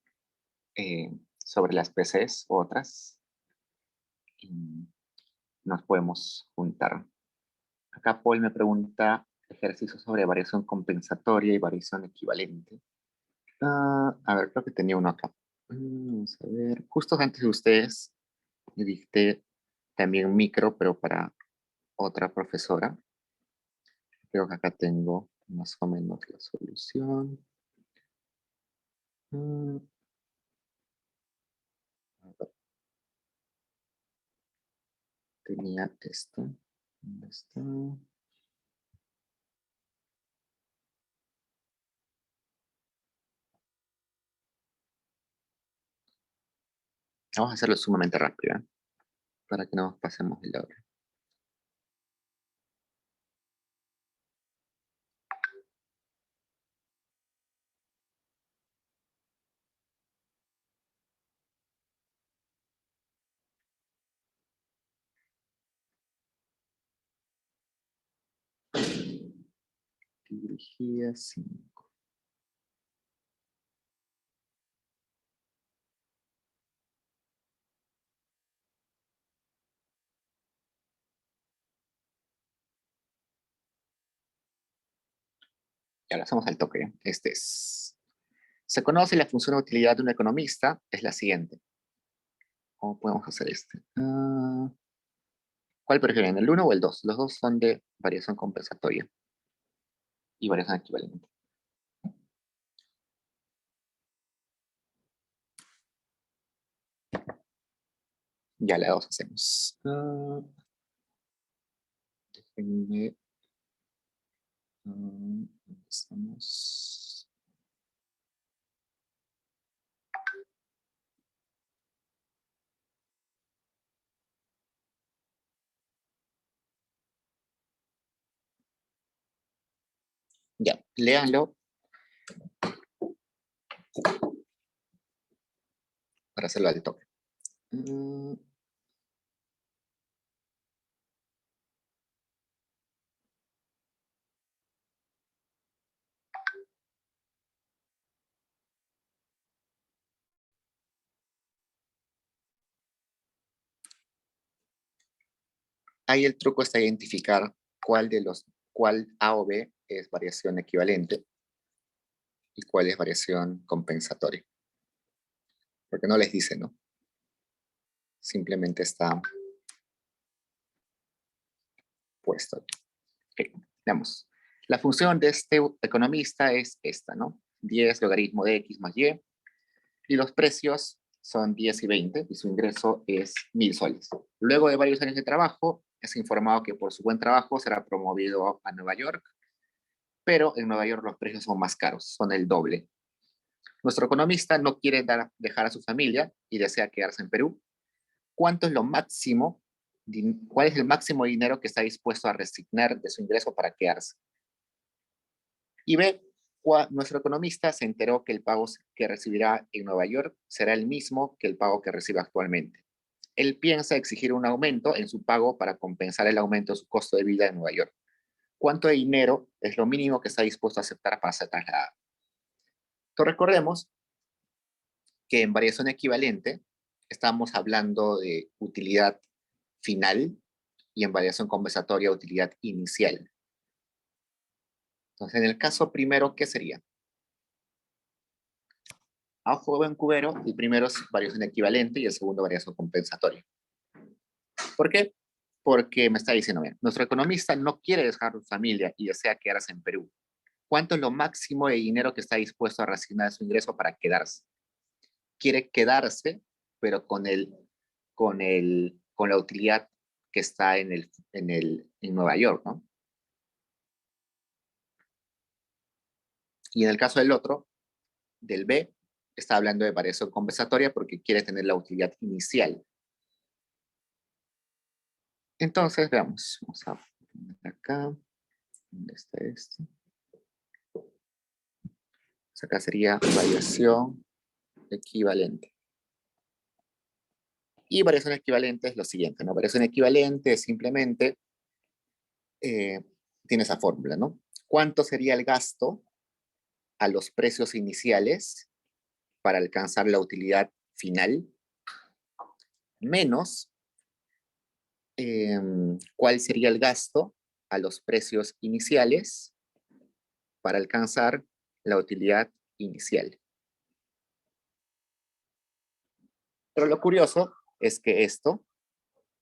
sobre las PCs u otras, y nos podemos juntar. Acá Paul me pregunta ejercicios sobre variación compensatoria y variación equivalente. A ver, creo que tenía uno acá. Vamos a ver. Justo antes de ustedes, le dicté también micro, pero para otra profesora. Creo que acá tengo más o menos la solución. Mm, a ver. tenía esto. ¿Dónde está? Vamos a hacerlo sumamente rápido, ¿eh? Para que no nos pasemos el hora. Dirigía 5. Ya lo hacemos al toque, ¿eh? Este es. Se conoce la función de utilidad de un economista, es la siguiente. ¿Cómo podemos hacer este? ¿Cuál prefieren, el 1 o el 2? Los dos son de variación compensatoria y variación equivalente. Ya la 2 hacemos. Déjenme. ¿Dónde estamos? Ya, léanlo para hacerlo al toque. Ahí el truco está identificar cuál A o B es variación equivalente y cuál es variación compensatoria. Porque no les dice, ¿no? Simplemente está puesto. Ok, veamos. La función de este economista es esta, ¿no? 10 logaritmo de x más y. Y los precios son 10 y 20 y su ingreso es 1000 soles. Luego de varios años de trabajo, es informado que por su buen trabajo será promovido a Nueva York, pero en Nueva York los precios son más caros, son el doble. Nuestro economista no quiere dejar a su familia y desea quedarse en Perú. ¿Cuánto es lo máximo? ¿Cuál es el máximo dinero que está dispuesto a resignar de su ingreso para quedarse? Y B, nuestro economista se enteró que el pago que recibirá en Nueva York será el mismo que el pago que recibe actualmente. Él piensa exigir un aumento en su pago para compensar el aumento de su costo de vida en Nueva York. ¿Cuánto de dinero es lo mínimo que está dispuesto a aceptar para ser trasladado? Entonces recordemos que en variación equivalente estamos hablando de utilidad final y en variación compensatoria utilidad inicial. Entonces, en el caso primero, ¿qué sería? A ojo de buen cubero, el primero es variación equivalente y el segundo variación compensatoria. ¿Por qué? Porque me está diciendo, bien, nuestro economista no quiere dejar su familia y desea quedarse en Perú. ¿Cuánto es lo máximo de dinero que está dispuesto a resignar su ingreso para quedarse? Quiere quedarse, pero con la utilidad que está en Nueva York, ¿no? Y en el caso del otro, del B, está hablando de variación compensatoria porque quiere tener la utilidad inicial. Entonces, veamos. Vamos a poner acá. ¿Dónde está esto? Pues acá sería variación equivalente. Y variación equivalente es lo siguiente, ¿no? Variación equivalente es simplemente, tiene esa fórmula, ¿no? ¿Cuánto sería el gasto a los precios iniciales para alcanzar la utilidad final? Menos, ¿cuál sería el gasto a los precios iniciales para alcanzar la utilidad inicial? Pero lo curioso es que esto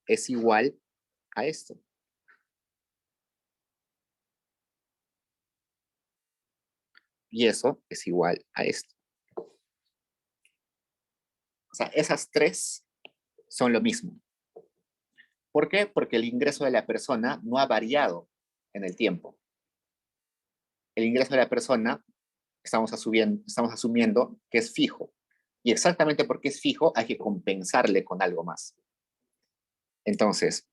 es igual a esto. Y eso es igual a esto. O sea, esas tres son lo mismo. ¿Por qué? Porque el ingreso de la persona no ha variado en el tiempo. El ingreso de la persona estamos asumiendo que es fijo. Y exactamente porque es fijo hay que compensarle con algo más. Entonces,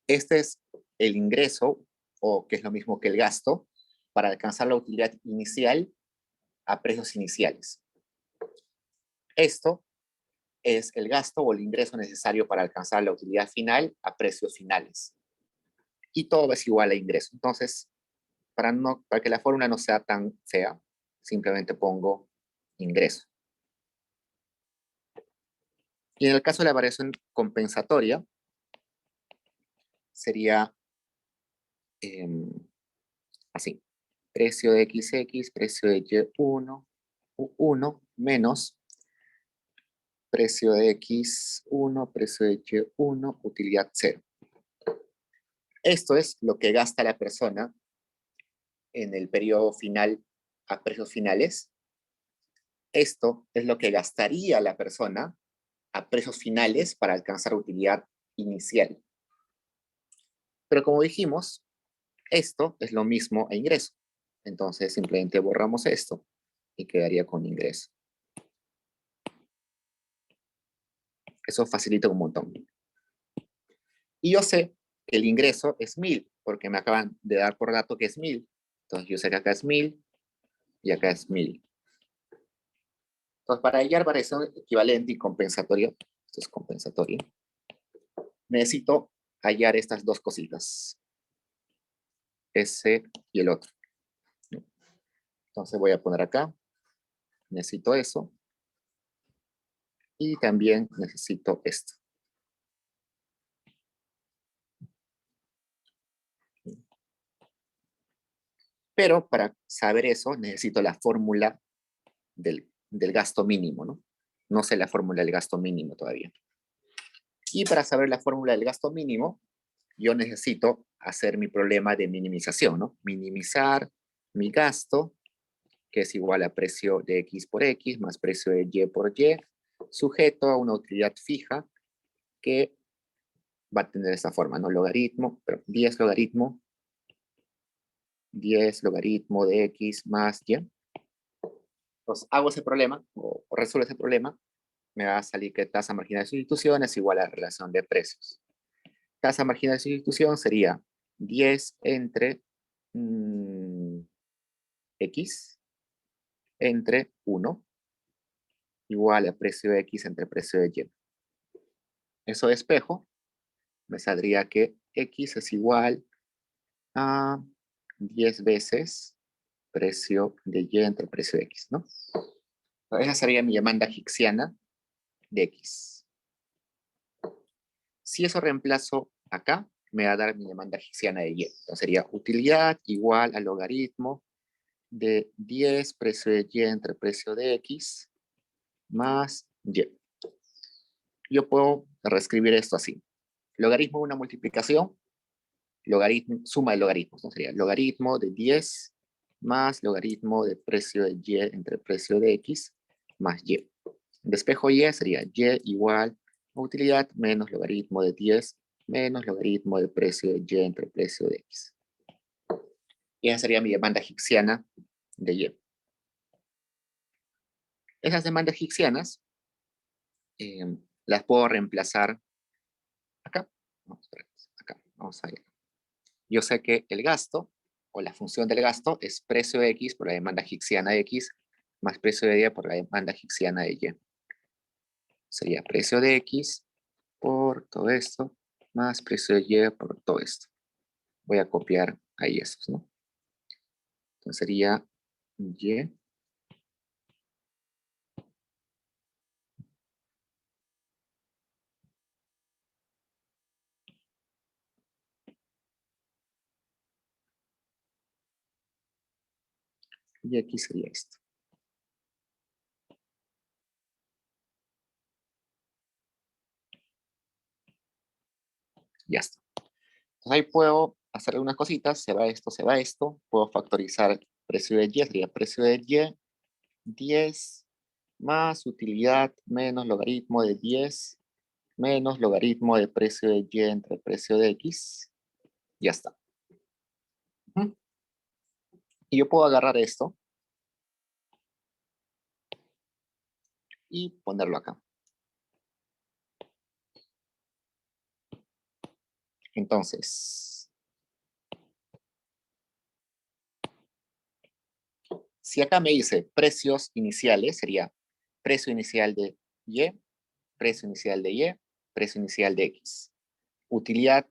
este es el ingreso, o que es lo mismo que el gasto, para alcanzar la utilidad inicial a precios iniciales. Esto es el gasto o el ingreso necesario para alcanzar la utilidad final a precios finales. Y todo es igual a ingreso. Entonces, para que la fórmula no sea tan fea, simplemente pongo ingreso. Y en el caso de la variación compensatoria, sería así. Precio de XX, precio de Y1, U1, menos precio de X1, precio de Y1, utilidad 0. Esto es lo que gasta la persona en el periodo final a precios finales. Esto es lo que gastaría la persona a precios finales para alcanzar utilidad inicial. Pero como dijimos, esto es lo mismo a ingreso. Entonces simplemente borramos esto y quedaría con ingreso. Eso facilita un montón. Y yo sé que el ingreso es 1000, porque me acaban de dar por dato que es 1000. Entonces yo sé que acá es 1000 y acá es 1000. Entonces para hallar variación equivalente y compensatoria, esto es compensatorio, necesito hallar estas dos cositas. Ese y el otro. Entonces voy a poner acá, necesito eso. Y también necesito esto. Pero para saber eso necesito la fórmula del gasto mínimo, ¿no? No sé la fórmula del gasto mínimo todavía. Y para saber la fórmula del gasto mínimo, yo necesito hacer mi problema de minimización, ¿no? Minimizar mi gasto, que es igual a precio de X por X más precio de Y por Y, sujeto a una utilidad fija que va a tener esta forma, ¿no? Logaritmo, pero 10 logaritmo de X más Y. Entonces hago ese problema, o resuelvo ese problema, me va a salir que tasa marginal de sustitución es igual a la relación de precios. Tasa marginal de sustitución sería 10 entre X entre 1 igual a precio de X entre precio de Y. Eso de espejo me saldría que X es igual a 10 veces precio de Y entre precio de X, ¿no? Esa sería mi demanda hicksiana de X. Si eso reemplazo acá, me va a dar mi demanda hicksiana de Y. Entonces sería utilidad igual al logaritmo de 10 precio de Y entre precio de X más Y. Yo puedo reescribir esto así. Logaritmo de una multiplicación, logaritmo, suma de logaritmos, ¿no? Sería logaritmo de 10 más logaritmo de precio de Y entre precio de X más Y. Despejo Y sería Y igual a utilidad menos logaritmo de 10 menos logaritmo de precio de Y entre precio de X. Y esa sería mi demanda hicksiana de Y. Esas demandas hicksianas las puedo reemplazar acá. Vamos a ver. Yo sé que el gasto, o la función del gasto, es precio de X por la demanda hicksiana de X más precio de Y por la demanda hicksiana de Y. Sería precio de X por todo esto más precio de Y por todo esto. Voy a copiar ahí esos, ¿no? Entonces sería Y y aquí sería esto. Ya está. Entonces ahí puedo hacer algunas cositas. Se va esto, se va esto. Puedo factorizar precio de Y. Sería precio de Y 10 más utilidad menos logaritmo de 10 menos logaritmo de precio de Y entre precio de X. Ya está. Y yo puedo agarrar esto y ponerlo acá. Entonces, si acá me dice precios iniciales, sería precio inicial de Y, precio inicial de Y, precio inicial de X. Utilidad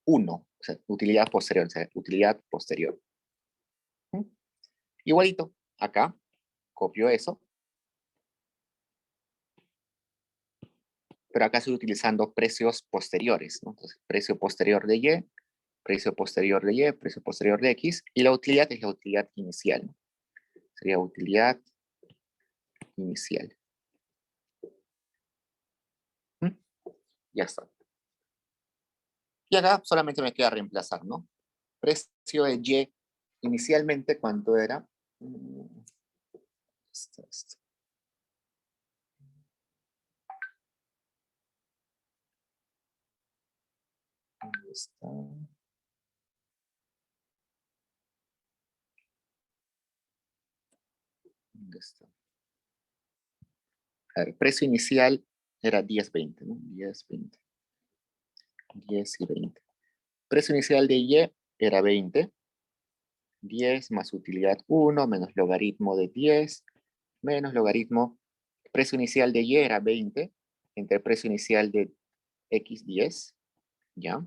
1, o sea, utilidad posterior, o sea, utilidad posterior. Igualito, acá, copio eso. Pero acá estoy utilizando precios posteriores, ¿no? Entonces, precio posterior de Y, precio posterior de Y, precio posterior de X, y la utilidad es la utilidad inicial, ¿no? Sería utilidad inicial. Ya está. Y acá solamente me queda reemplazar, ¿no? Precio de Y inicialmente, ¿cuánto era? Esto. ¿Dónde está? ¿Dónde está? A ver, precio inicial era 10.20, ¿no? 10.20. 10 y 20. Precio inicial de Y era 20. 10 más utilidad 1 menos logaritmo de 10 menos logaritmo. Precio inicial de Y era 20 entre precio inicial de X 10. ¿Ya?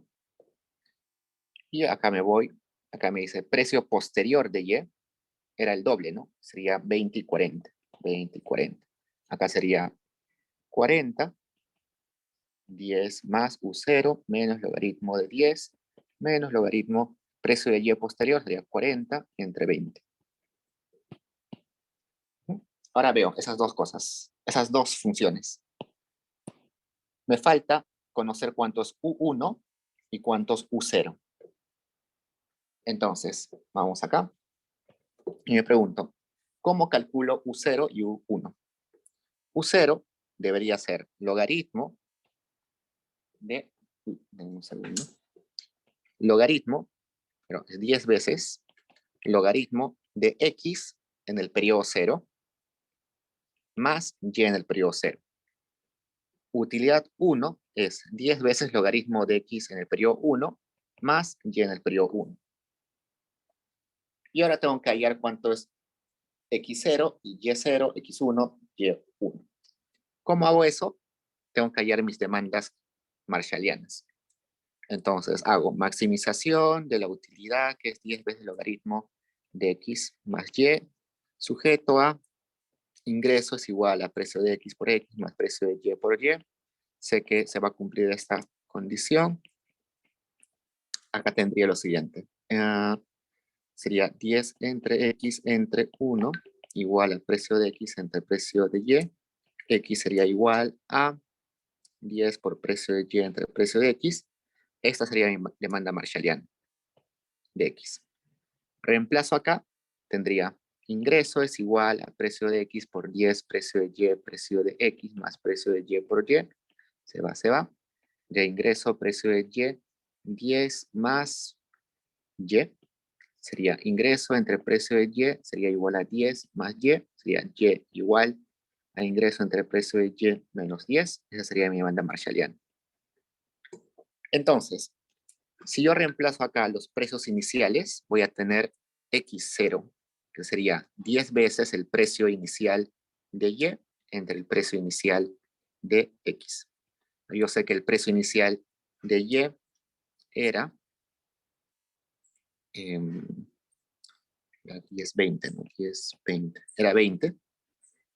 Y acá me voy. Acá me dice precio posterior de Y era el doble, ¿no? Sería 20 y 40. 20 y 40. Acá sería 40. 10 más U0 menos logaritmo de 10 menos logaritmo precio de Y posterior sería 40 entre 20. Ahora veo esas dos cosas, esas dos funciones. Me falta conocer cuántos U1 y cuántos U0. Entonces, vamos acá y me pregunto, ¿cómo calculo U0 y U1? U0 debería ser logaritmo de, un segundo, logaritmo, pero es 10 veces, logaritmo de X en el periodo 0 más Y en el periodo 0. Utilidad 1 es 10 veces logaritmo de X en el periodo 1 más Y en el periodo 1. Y ahora tengo que hallar cuánto es X0 y Y0, X1, Y1. ¿Cómo hago eso? Tengo que hallar mis demandas marshallianas. Entonces hago maximización de la utilidad, que es 10 veces logaritmo de X más Y, sujeto a ingreso es igual a precio de X por X más precio de Y por Y. Sé que se va a cumplir esta condición. Acá tendría lo siguiente. Sería 10 entre X entre 1 igual al precio de X entre precio de Y. X sería igual a 10 por precio de Y entre precio de X. Esta sería mi demanda marshalliana de X. Reemplazo acá, tendría ingreso es igual a precio de X por 10 precio de Y, precio de X más precio de Y por Y. Se va, se va. De ingreso, precio de Y, 10 más Y. Sería ingreso entre precio de Y, sería igual a 10 más Y. Sería Y igual a ingreso entre precio de Y menos 10. Esa sería mi demanda marshalliana. Entonces, si yo reemplazo acá los precios iniciales, voy a tener X0, que sería 10 veces el precio inicial de Y entre el precio inicial de X. Yo sé que el precio inicial de Y era 10.20, ¿no? 10.20. Era 20.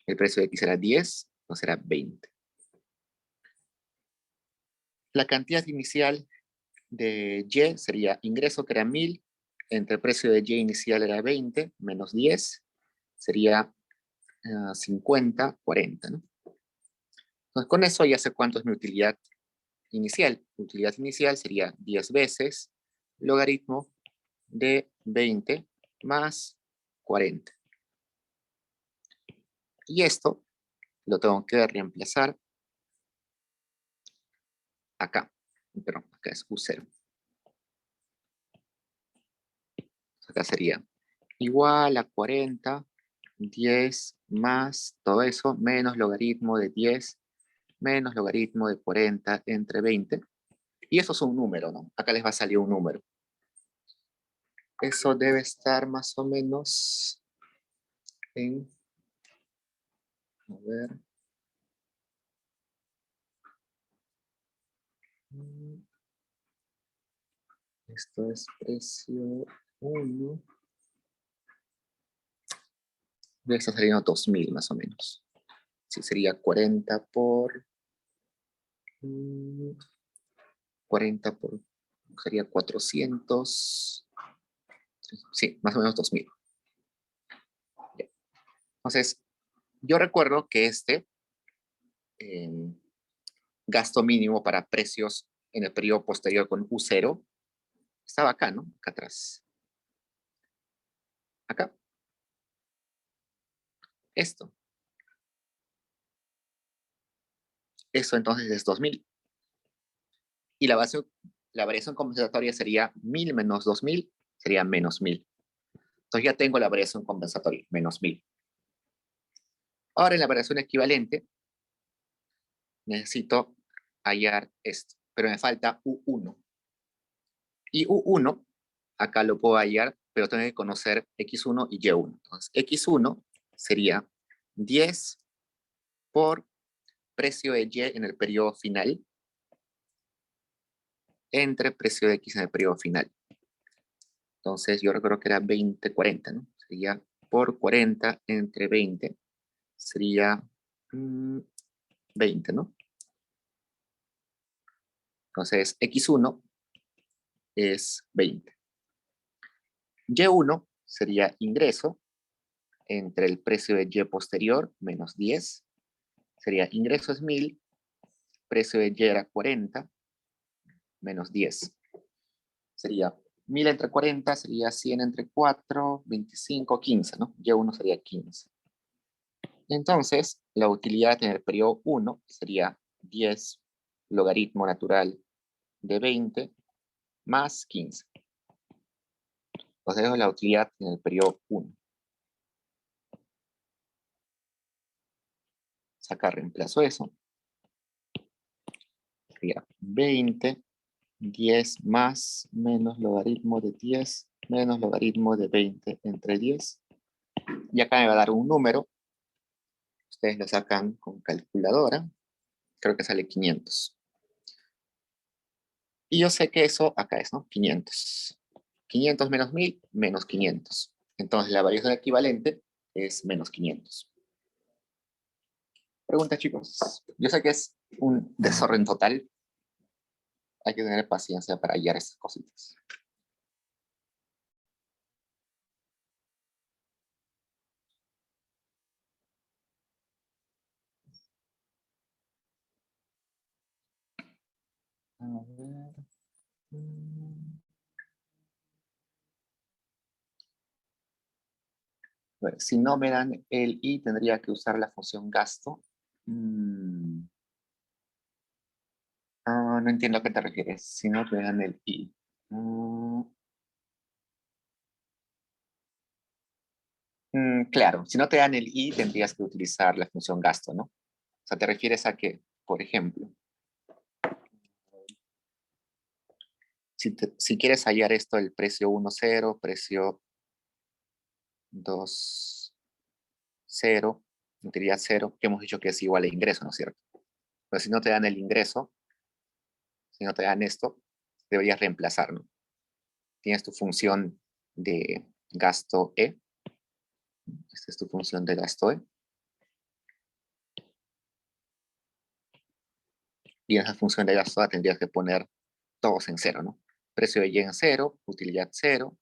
El precio de X era 10, entonces era 20. La cantidad inicial de Y sería ingreso, que era 1000, entre el precio de Y inicial era 20, menos 10, sería 50, 40, ¿no? Entonces, con eso ya sé cuánto es mi utilidad inicial. Mi utilidad inicial sería 10 veces logaritmo de 20 más 40. Y esto lo tengo que reemplazar acá. Pero acá es U0. Acá sería igual a 40, 10 más todo eso, menos logaritmo de 10, menos logaritmo de 40 entre 20. Y eso es un número, ¿no? Acá les va a salir un número. Eso debe estar más o menos en... A ver. Esto es precio 1. De esto serían 2000 más o menos. Sí, sería 40 por... 40 por... Sería 400. Sí, más o menos 2000. Entonces, yo recuerdo que gasto mínimo para precios en el periodo posterior con U0 estaba acá, ¿no? Acá atrás. Acá. Esto. Eso entonces es 2000. Y la variación compensatoria sería 1000 menos 2000, sería menos 1000. Entonces ya tengo la variación compensatoria, menos 1000. Ahora en la variación equivalente, necesito hallar esto, pero me falta U1. Y U1, acá lo puedo hallar, pero tengo que conocer X1 y Y1. Entonces, X1 sería 10 por precio de Y en el periodo final entre precio de X en el periodo final. Entonces, yo recuerdo que era 20, 40, ¿no? Sería por 40 entre 20. Sería 20, ¿no? Entonces, X1 es 20. Y1 sería ingreso entre el precio de Y posterior menos 10. Sería ingreso es 1000, precio de Y era 40, menos 10. Sería 1000 entre 40, sería 100 entre 4, 25, 15, ¿no? Y1 sería 15. Entonces, la utilidad en el periodo 1 sería 10 logaritmo natural de 20 más 15. Entonces, la utilidad en el periodo 1. Acá reemplazo eso. Sería 20, 10 más menos logaritmo de 10 menos logaritmo de 20 entre 10. Y acá me va a dar un número. Ustedes lo sacan con calculadora. Creo que sale 500. Y yo sé que eso acá es, ¿no? 500. 500 menos 1000, menos 500. Entonces la variación equivalente es menos 500. Pregunta, chicos. Yo sé que es un desorden total. Hay que tener paciencia para hallar estas cositas. A ver. Bueno, si no me dan el i, tendría que usar la función gasto. No entiendo a qué te refieres. Si no te dan el i. Claro, si no te dan el i, tendrías que utilizar la función gasto, ¿no? O sea, te refieres a que, por ejemplo, si quieres hallar esto, el precio 1, 0, precio 2, 0, utilidad 0, que hemos dicho que es igual a ingreso, ¿no es cierto? Pero si no te dan el ingreso, si no te dan esto, deberías reemplazarlo. Tienes tu función de gasto E. Esta es tu función de gasto E. Y en esa función de gasto A tendrías que poner todos en 0, ¿no? Precio de Y en 0, utilidad 0,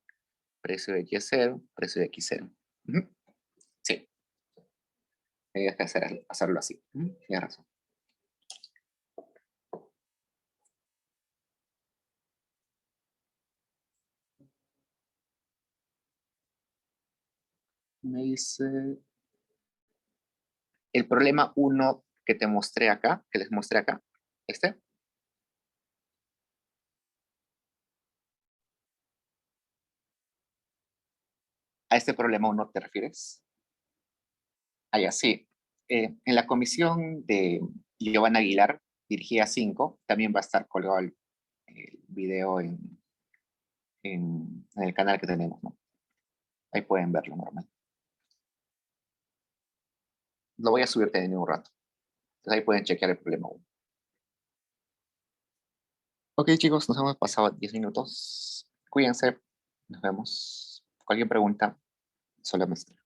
precio de Y 0, precio de X 0. Sí, tendrías que hacerlo así. Tienes razón. Me dice... El problema 1 que te mostré acá, que les mostré acá, este, ¿A este problema 1 te refieres? Ah, ya, sí. En la comisión de Giovanna Aguilar, dirigida 5, también va a estar colgado el video en el canal que tenemos, ¿no? Ahí pueden verlo normal. Lo voy a subir en un rato. Entonces ahí pueden chequear el problema 1. Ok, chicos, nos hemos pasado 10 minutos. Cuídense. Nos vemos. Cualquier pregunta, solo me escriben.